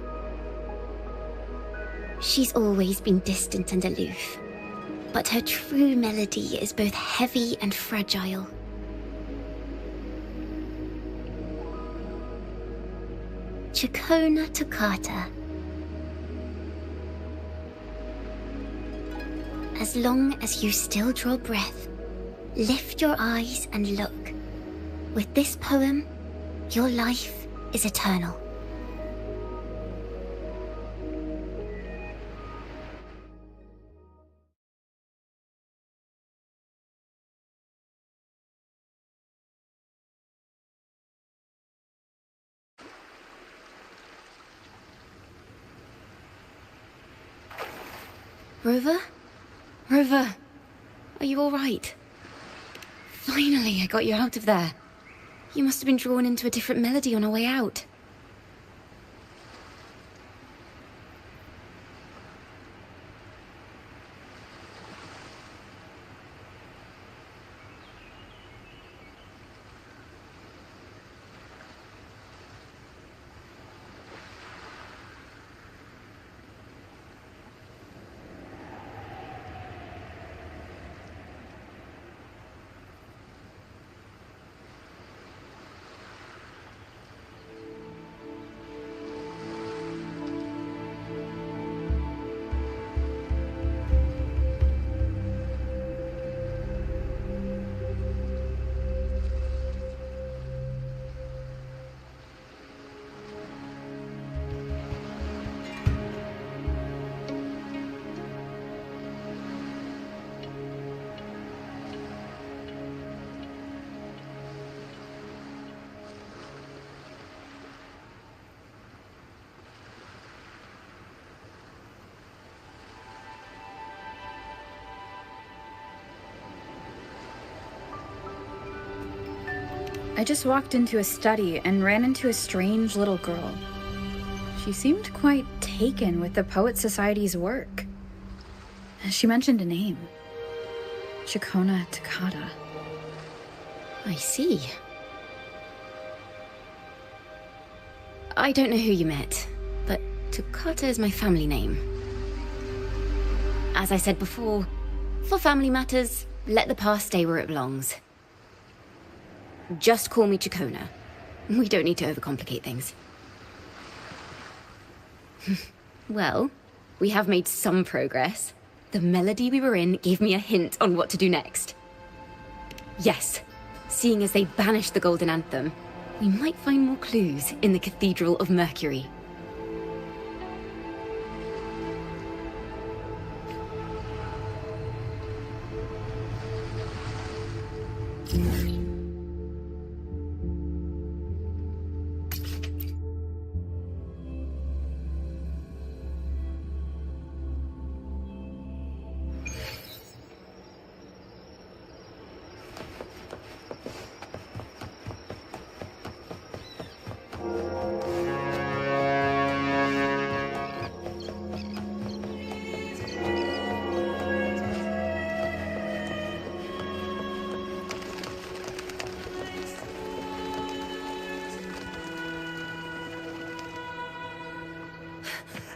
She's always been distant and aloof, but her true melody is both heavy and fragile. Ciaccona Toccata. As long as you still draw breath, lift your eyes and look. With this poem, your life is eternal. Rover? Rover, are you all right? Finally, I got you out of there. You must have been drawn into a different melody on our way out. I just walked into a study and ran into a strange little girl. She seemed quite taken with the Poet Society's work. She mentioned a name. Ciaccona Toccata. I see. I don't know who you met, but Toccata is my family name. As I said before, for family matters, let the past stay where it belongs. Just call me Ciaccona. We don't need to overcomplicate things. Well, we have made some progress. The melody we were in gave me a hint on what to do next. Yes, seeing as they banished the Golden Anthem, we might find more clues in the Cathedral of Mercury.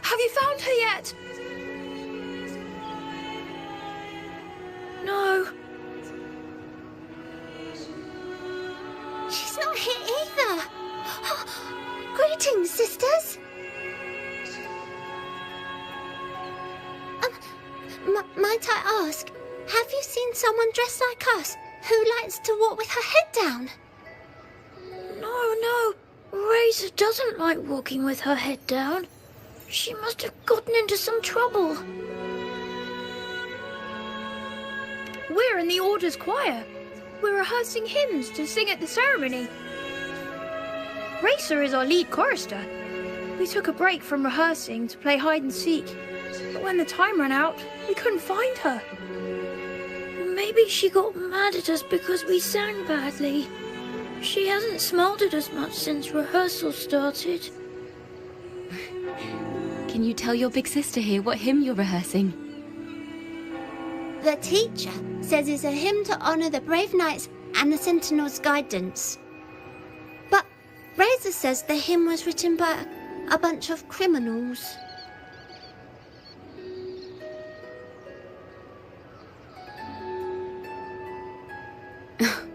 Have you found her yet? No. She's not Wing sisters? Might I ask, have you seen someone dressed like us who likes to walk with her head down? No. Razor doesn't like walking with her head down. She must have gotten into some trouble. We're in the Order's choir. We're rehearsing hymns to sing at the ceremony. Racer is our lead chorister. We took a break from rehearsing to play hide and seek. But when the time ran out, we couldn't find her. Maybe she got mad at us because we sang badly. She hasn't smiled at us much since rehearsal started. Can you tell your big sister here what hymn you're rehearsing? The teacher says it's a hymn to honor the brave knights and the Sentinel's guidance. But Razor says the hymn was written by a bunch of criminals.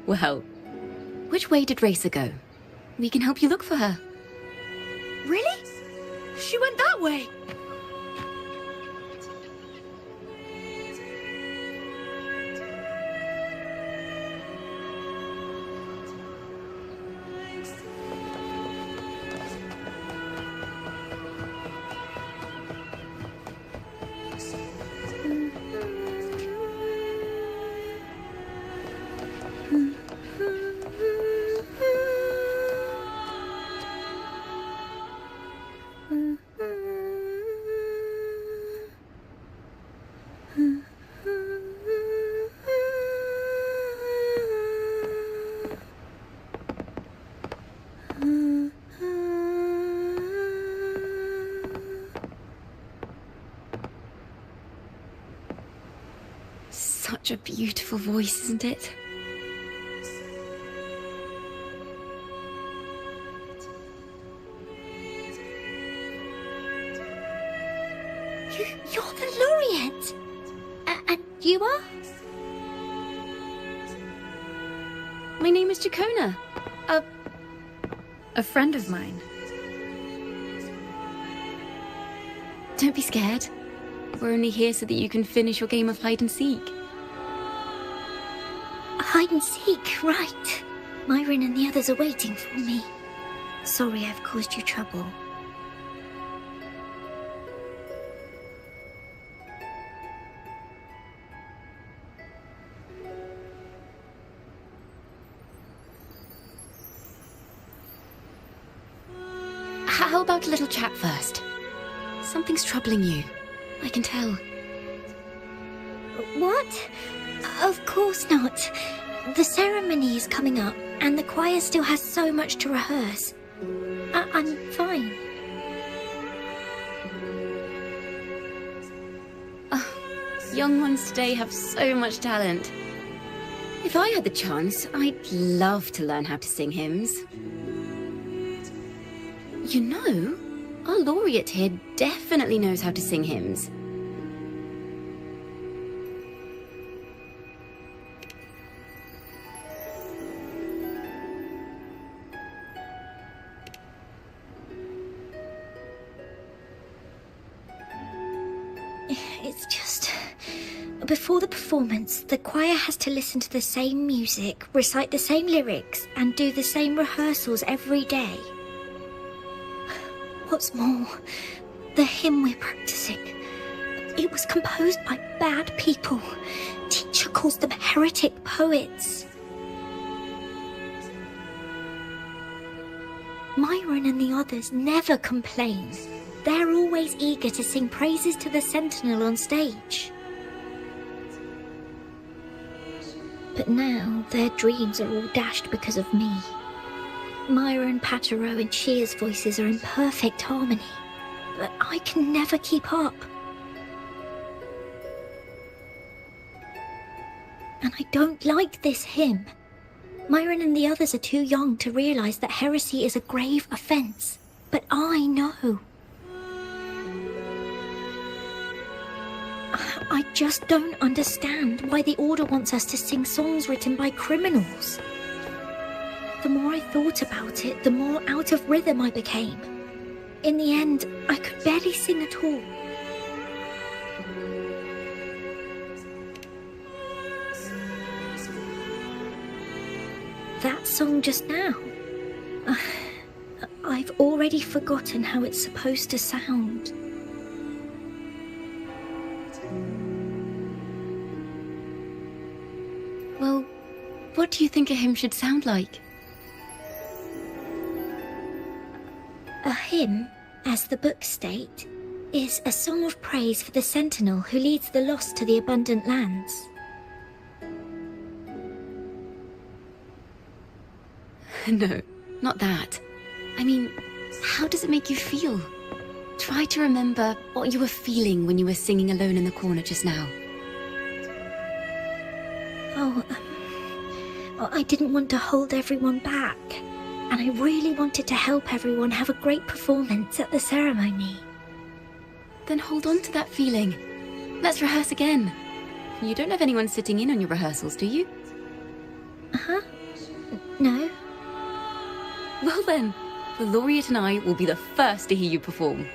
Well, which way did Racer go? We can help you look for her. Really? She went that way. Such a beautiful voice, isn't it? You're the laureate! And you are? My name is Ciaccona. A friend of mine. Don't be scared. We're only here so that you can finish your game of hide and seek. Hide and seek, right. Myron and the others are waiting for me. Sorry I've caused you trouble. How about a little chat first? Something's troubling you. I can tell. What? Of course not. The ceremony is coming up, and the choir still has so much to rehearse. I'm fine. Young ones today have so much talent. If I had the chance, I'd love to learn how to sing hymns. You know, our laureate here definitely knows how to sing hymns. It's just... Before the performance, the choir has to listen to the same music, recite the same lyrics, and do the same rehearsals every day. What's more, the hymn we're practicing, it was composed by bad people. Teacher calls them heretic poets. Myron and the others never complain. They're always eager to sing praises to the Sentinel on stage. But now their dreams are all dashed because of me. Myron, Patero, and Chia's voices are in perfect harmony, but I can never keep up. And I don't like this hymn. Myron and the others are too young to realize that heresy is a grave offense, but I know. I just don't understand why the Order wants us to sing songs written by criminals. The more I thought about it, the more out of rhythm I became. in the end, I could barely sing at all. That song just now. I've already forgotten how it's supposed to sound. Well, what do you think a hymn should sound like? A hymn, as the books state, is a song of praise for the sentinel who leads the lost to the abundant lands. No, not that. I mean, how does it make you feel? Try to remember what you were feeling when you were singing alone in the corner just now. I didn't want to hold everyone back, and I really wanted to help everyone have a great performance at the ceremony. Then hold on to that feeling. Let's rehearse again. You don't have anyone sitting in on your rehearsals, do you? Uh-huh. No. Well then, the laureate and I will be the first to hear you perform.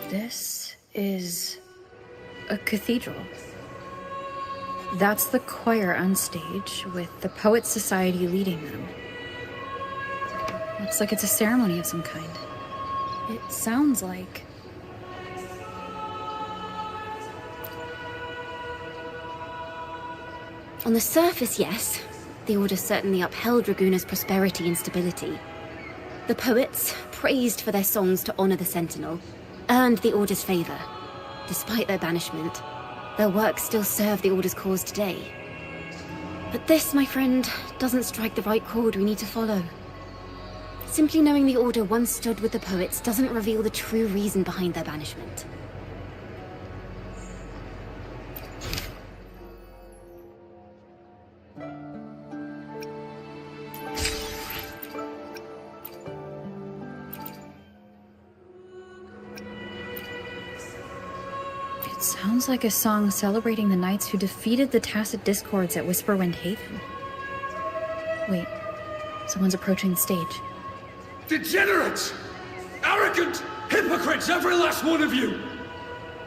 This is a cathedral. That's the choir on stage, with the Poets Society leading them. Looks like it's a ceremony of some kind. It sounds like... On the surface, yes. The Order certainly upheld Raguna's prosperity and stability. The poets, praised for their songs to honor the Sentinel, earned the Order's favor. Despite their banishment, their work still serve the Order's cause today. But this, my friend, doesn't strike the right chord we need to follow. Simply knowing the Order once stood with the poets doesn't reveal the true reason behind their banishment. It sounds like a song celebrating the knights who defeated the Tacit Discords at Whisperwind Haven. Wait, someone's approaching the stage. Degenerates! Arrogant hypocrites, every last one of you!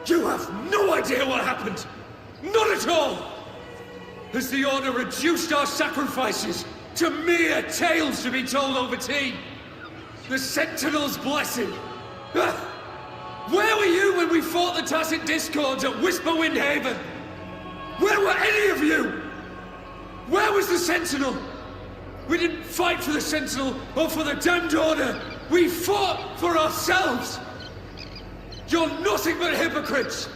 You have no idea what happened! Not at all! Has the Order reduced our sacrifices to mere tales to be told over tea? The Sentinel's blessing! Where were you when we fought the Tacit Discords at Whisperwind Haven? Where were any of you? Where was the Sentinel? We didn't fight for the Sentinel or for the damned Order. We fought for ourselves. You're nothing but hypocrites.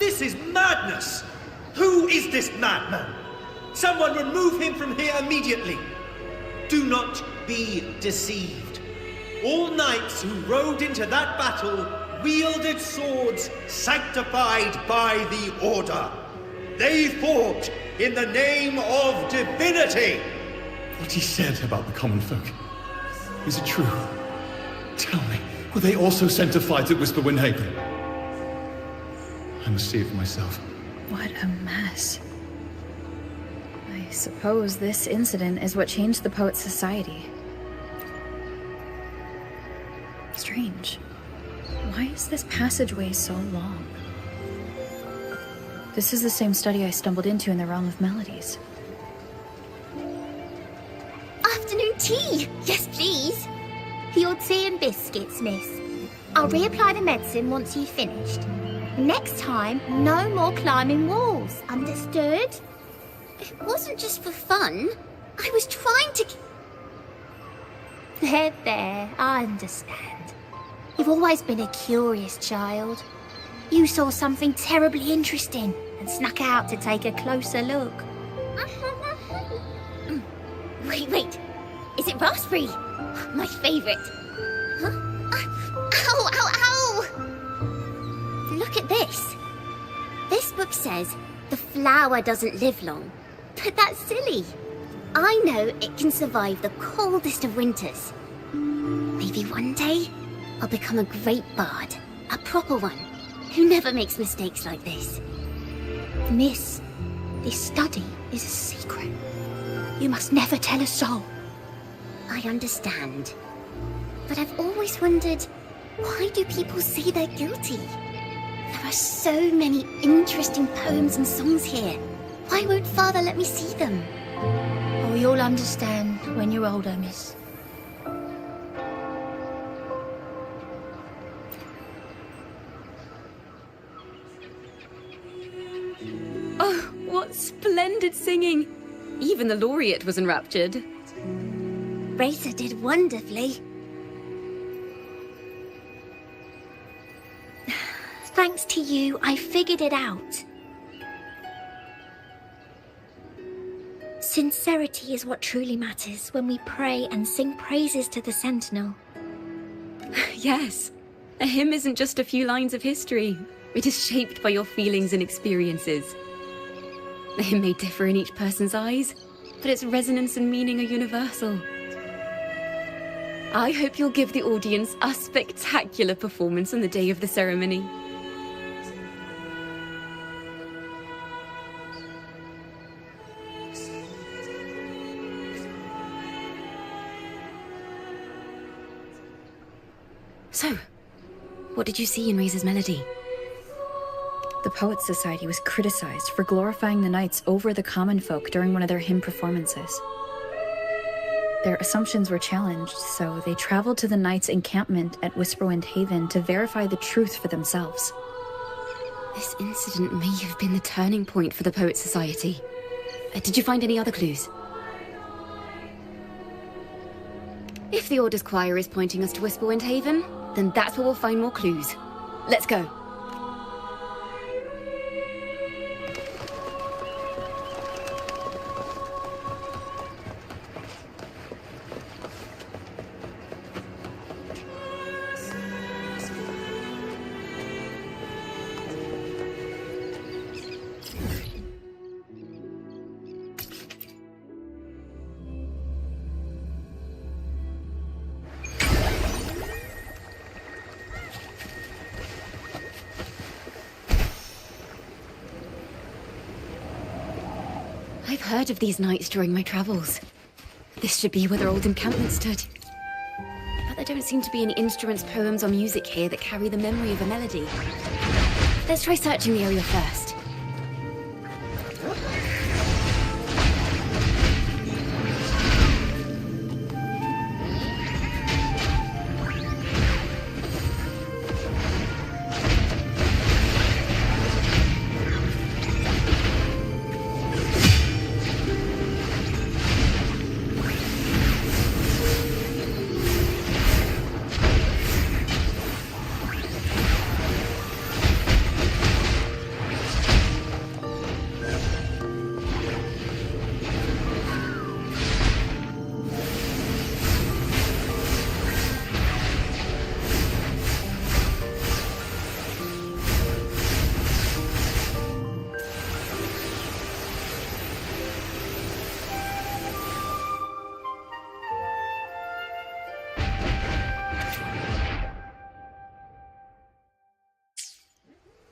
This is madness. Who is this madman? Someone remove him from here immediately. Do not be deceived. All knights who rode into that battle wielded swords sanctified by the Order. They fought in the name of divinity. What he said about the common folk, is it true? Tell me, were they also sent to fight at Whisperwind Haven? I must see it for myself. What a mess. I suppose this incident is what changed the Poets Society. Strange. Why is this passageway so long? This is the same study I stumbled into in the Realm of Melodies. Afternoon, tea! Yes, please. Your tea and biscuits, miss. I'll reapply the medicine once you've finished. Next time, no more climbing walls. Understood? It wasn't just for fun. I was trying to... There, I understand. You've always been a curious child. You saw something terribly interesting and snuck out to take a closer look. Wait. Is it raspberry? My favourite. Huh? Ow! Look at this. This book says the flower doesn't live long. But that's silly. I know it can survive the coldest of winters. Maybe one day I'll become a great bard. A proper one. Who never makes mistakes like this. Miss, this study is a secret. You must never tell a soul. I understand. But I've always wondered, why do people say they're guilty? There are so many interesting poems and songs here. Why won't Father let me see them? Oh, you'll understand when you're older, miss. Oh, what splendid singing! Even the laureate was enraptured. Razor did wonderfully. Thanks to you, I figured it out. Sincerity is what truly matters when we pray and sing praises to the Sentinel. Yes, a hymn isn't just a few lines of history. It is shaped by your feelings and experiences. The hymn may differ in each person's eyes, but its resonance and meaning are universal. I hope you'll give the audience a spectacular performance on the day of the ceremony. So, what did you see in Razor's melody? The Poets Society was criticized for glorifying the knights over the common folk during one of their hymn performances. Their assumptions were challenged, so they traveled to the knights' encampment at Whisperwind Haven to verify the truth for themselves. This incident may have been the turning point for the Poets Society. Did you find any other clues? If the Order's choir is pointing us to Whisperwind Haven, then that's where we'll find more clues. Let's go. I've heard of these nights during my travels. This should be where their old encampment stood. But there don't seem to be any instruments, poems, or music here that carry the memory of a melody. Let's try searching the area first.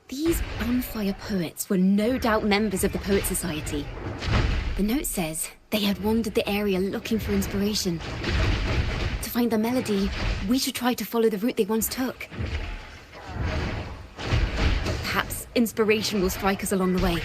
These bonfire poets were no doubt members of the Poet Society. The note says they had wandered the area looking for inspiration. To find the melody, we should try to follow the route they once took. Perhaps inspiration will strike us along the way.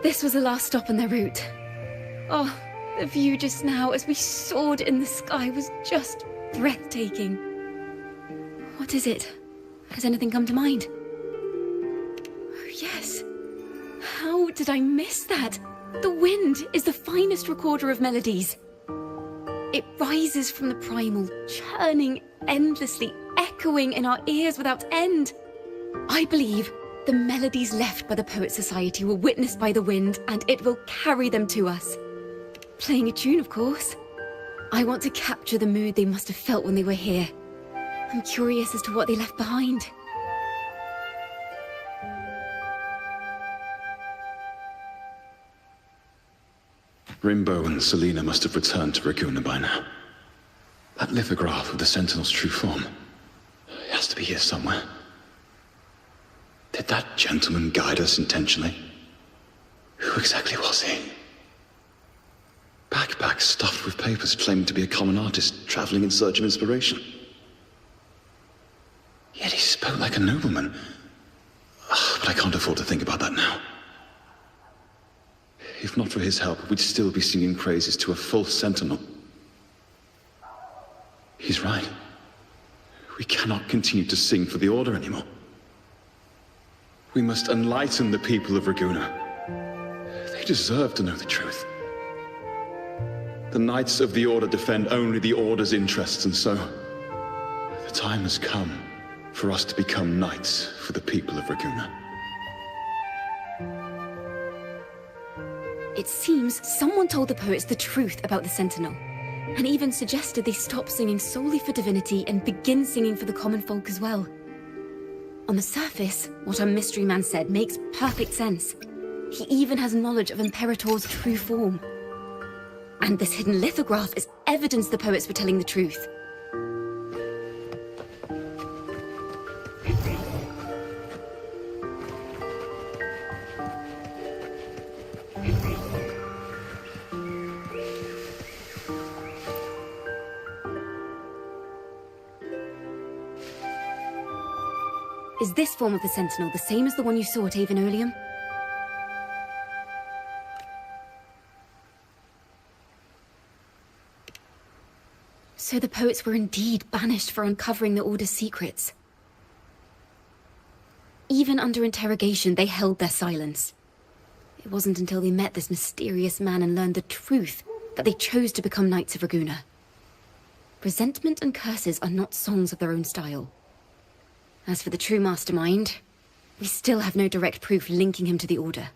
This was the last stop on their route. Oh, the view just now as we soared in the sky was just breathtaking. What is it? Has anything come to mind? Oh, yes. How did I miss that? The wind is the finest recorder of melodies. It rises from the primal, churning endlessly, echoing in our ears without end. I believe the melodies left by the Poet Society were witnessed by the wind, and it will carry them to us. Playing a tune, of course. I want to capture the mood they must have felt when they were here. I'm curious as to what they left behind. Rimbo and Selena must have returned to Raguna by now. That lithograph of the Sentinel's true form. It has to be here somewhere. Did that gentleman guide us intentionally? Who exactly was he? Backpack stuffed with papers claiming to be a common artist traveling in search of inspiration. Yet he spoke like a nobleman. But I can't afford to think about that now. If not for his help, we'd still be singing praises to a false sentinel. He's right. We cannot continue to sing for the Order anymore. We must enlighten the people of Raguna. They deserve to know the truth. The Knights of the Order defend only the Order's interests, and so the time has come for us to become knights for the people of Raguna. It seems someone told the poets the truth about the Sentinel, and even suggested they stop singing solely for divinity and begin singing for the common folk as well. On the surface, what our mystery man said makes perfect sense. He even has knowledge of Imperator's true form. And this hidden lithograph is evidence the poets were telling the truth. Is this form of the Sentinel the same as the one you saw at Avenolium? So the poets were indeed banished for uncovering the Order's secrets. Even under interrogation, they held their silence. It wasn't until they met this mysterious man and learned the truth that they chose to become Knights of Raguna. Resentment and curses are not songs of their own style. As for the true mastermind, we still have no direct proof linking him to the Order.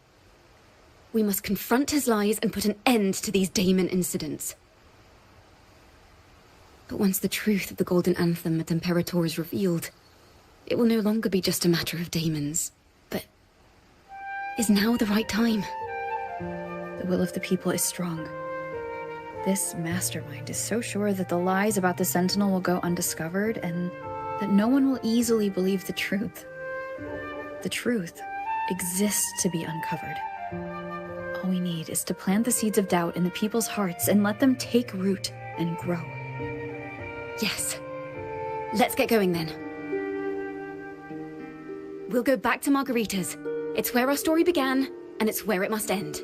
We must confront his lies and put an end to these Daemon incidents. But once the truth of the Golden Anthem at Imperator is revealed, it will no longer be just a matter of daemons, but is now the right time? The will of the people is strong. This mastermind is so sure that the lies about the Sentinel will go undiscovered and that no one will easily believe the truth. The truth exists to be uncovered. All we need is to plant the seeds of doubt in the people's hearts and let them take root and grow. Yes. Let's get going then. We'll go back to Margarita's. It's where our story began, and it's where it must end.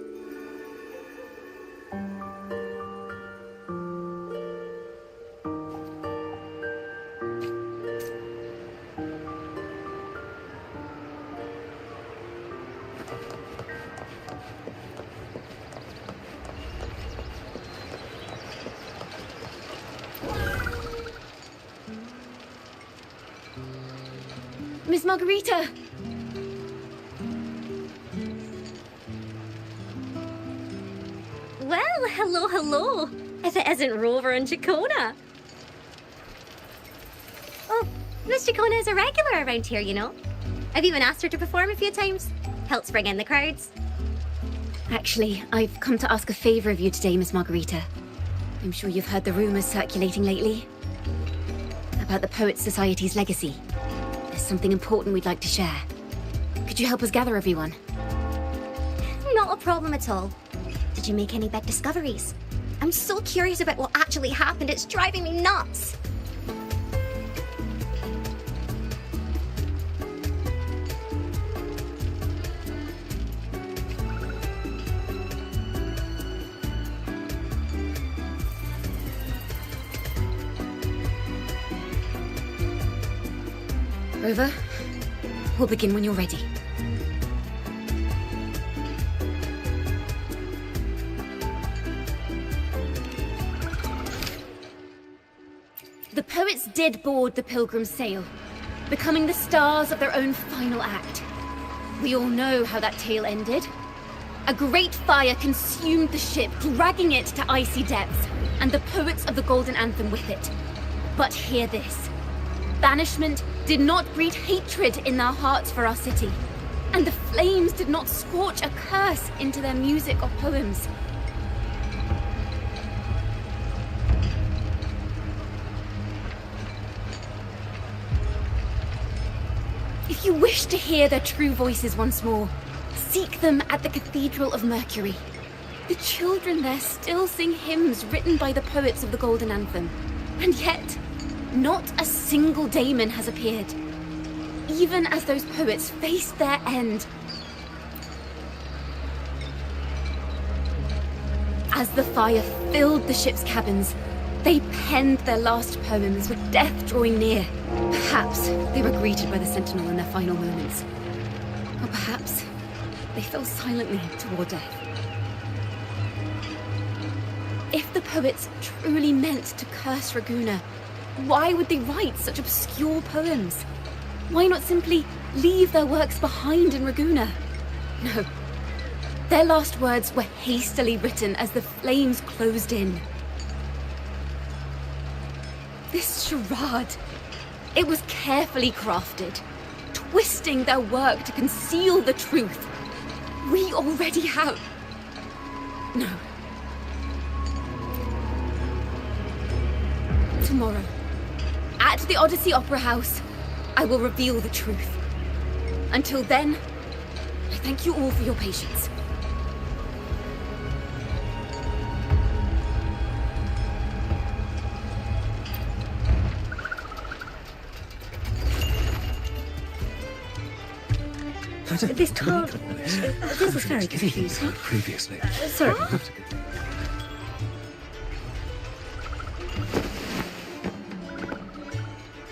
Miss Margarita! Well, hello. If it isn't Rover and Ciaccona. Oh, Miss Ciaccona is a regular around here, you know. I've even asked her to perform a few times. Helps bring in the crowds. Actually, I've come to ask a favor of you today, Miss Margarita. I'm sure you've heard the rumors circulating lately about the Poets Society's legacy. There's something important we'd like to share. Could you help us gather everyone? Not a problem at all. Did you make any big discoveries? I'm so curious about what actually happened, it's driving me nuts. Rover, we'll begin when you're ready. The poets did board the Pilgrim's sail, becoming the stars of their own final act. We all know how that tale ended. A great fire consumed the ship, dragging it to icy depths, and the poets of the Golden Anthem with it. But hear this. Banishment did not breed hatred in their hearts for our city, and the flames did not scorch a curse into their music or poems. If you wish to hear their true voices once more, seek them at the Cathedral of Mercury. The children there still sing hymns written by the poets of the Golden Anthem, and yet not a single daemon has appeared, even as those poets faced their end. As the fire filled the ship's cabins, they penned their last poems with death drawing near. Perhaps they were greeted by the Sentinel in their final moments. Or perhaps they fell silently toward death. If the poets truly meant to curse Ragusa, why would they write such obscure poems? Why not simply leave their works behind in Ragusa? No. Their last words were hastily written as the flames closed in. This charade, it was carefully crafted, twisting their work to conceal the truth. We already have... No. Tomorrow, at the Odyssey Opera House, I will reveal the truth. Until then, I thank you all for your patience. This card... This is very confusing. Previously. Sorry.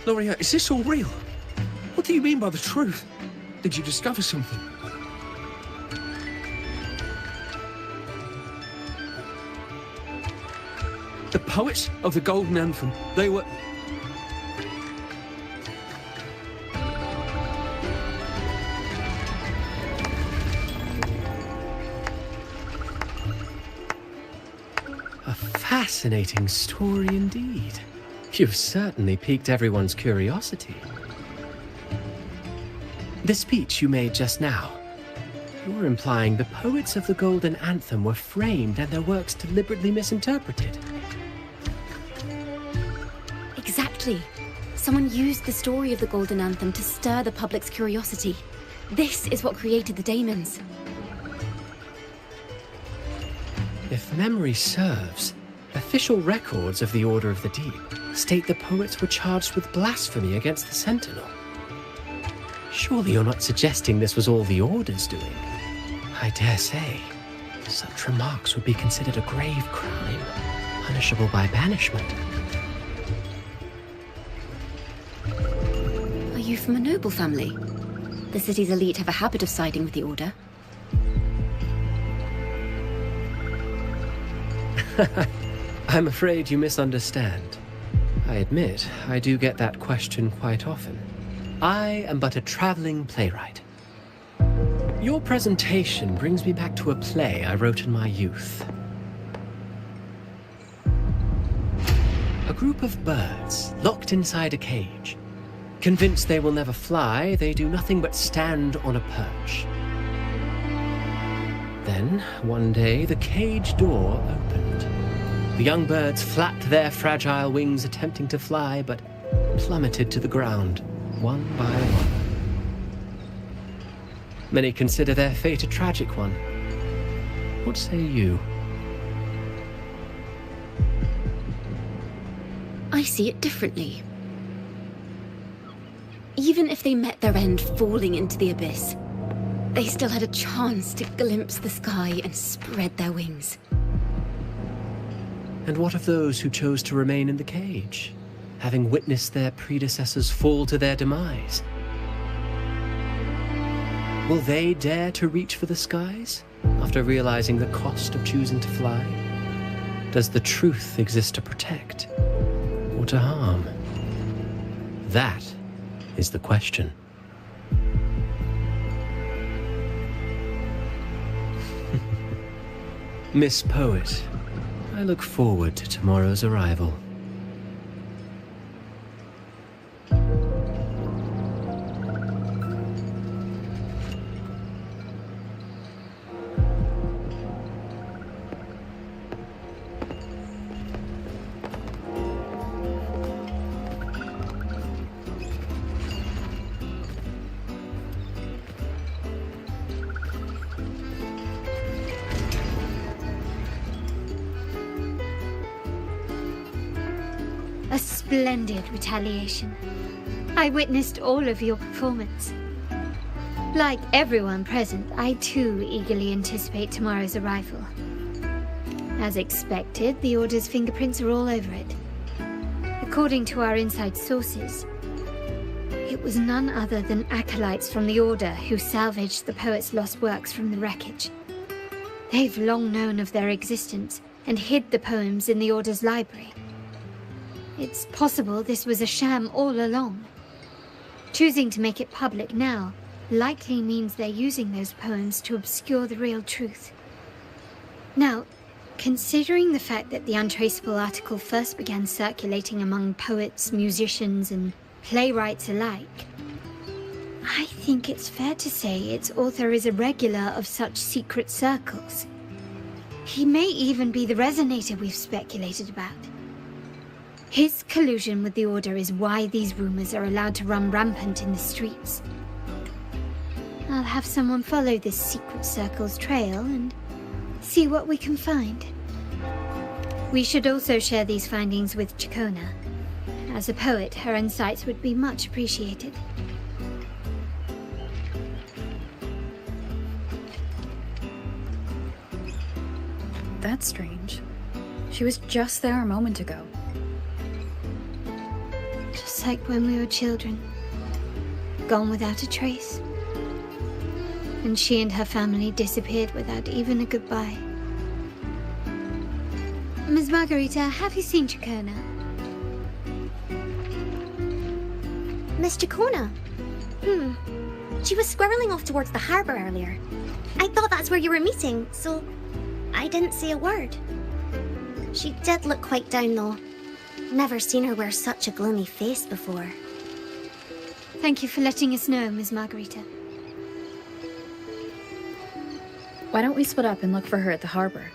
Loria, is this all real? What do you mean by the truth? Did you discover something? The poets of the Golden Anthem, they were... A fascinating story indeed. You've certainly piqued everyone's curiosity. The speech you made just now, you're implying the poets of the Golden Anthem were framed and their works deliberately misinterpreted. Exactly. Someone used the story of the Golden Anthem to stir the public's curiosity. This is what created the daemons. If memory serves, official records of the Order of the Deep state the poets were charged with blasphemy against the Sentinel. Surely you're not suggesting this was all the Order's doing? I dare say, such remarks would be considered a grave crime, punishable by banishment. Are you from a noble family? The city's elite have a habit of siding with the Order. I'm afraid you misunderstand. I admit, I do get that question quite often. I am but a traveling playwright. Your presentation brings me back to a play I wrote in my youth. A group of birds locked inside a cage. Convinced they will never fly, they do nothing but stand on a perch. Then, one day, the cage door opened. The young birds flapped their fragile wings attempting to fly, but plummeted to the ground, one by one. Many consider their fate a tragic one. What say you? I see it differently. Even if they met their end falling into the abyss, they still had a chance to glimpse the sky and spread their wings. And what of those who chose to remain in the cage, having witnessed their predecessors fall to their demise? Will they dare to reach for the skies after realizing the cost of choosing to fly? Does the truth exist to protect or to harm? That is the question. Miss Poet, I look forward to tomorrow's arrival. A splendid retaliation. I witnessed all of your performance. Like everyone present, I too eagerly anticipate tomorrow's arrival. As expected, the Order's fingerprints are all over it. According to our inside sources, it was none other than acolytes from the Order who salvaged the poet's lost works from the wreckage. They've long known of their existence and hid the poems in the Order's library. It's possible this was a sham all along. Choosing to make it public now likely means they're using those poems to obscure the real truth. Now, considering the fact that the untraceable article first began circulating among poets, musicians, and playwrights alike, I think it's fair to say its author is a regular of such secret circles. He may even be the resonator we've speculated about. His collusion with the Order is why these rumors are allowed to run rampant in the streets. I'll have someone follow this secret circle's trail and see what we can find. We should also share these findings with Ciaccona. As a poet, her insights would be much appreciated. That's strange. She was just there a moment ago. Just like when we were children. Gone without a trace. And she and her family disappeared without even a goodbye. Ms. Margarita, have you seen Ciaccona? Miss Ciaccona? She was squirreling off towards the harbour earlier. I thought that's where you were meeting, so I didn't say a word. She did look quite down, though. Never seen her wear such a gloomy face before. Thank you for letting us know, Ms. Margarita. Why don't we split up and look for her at the harbor?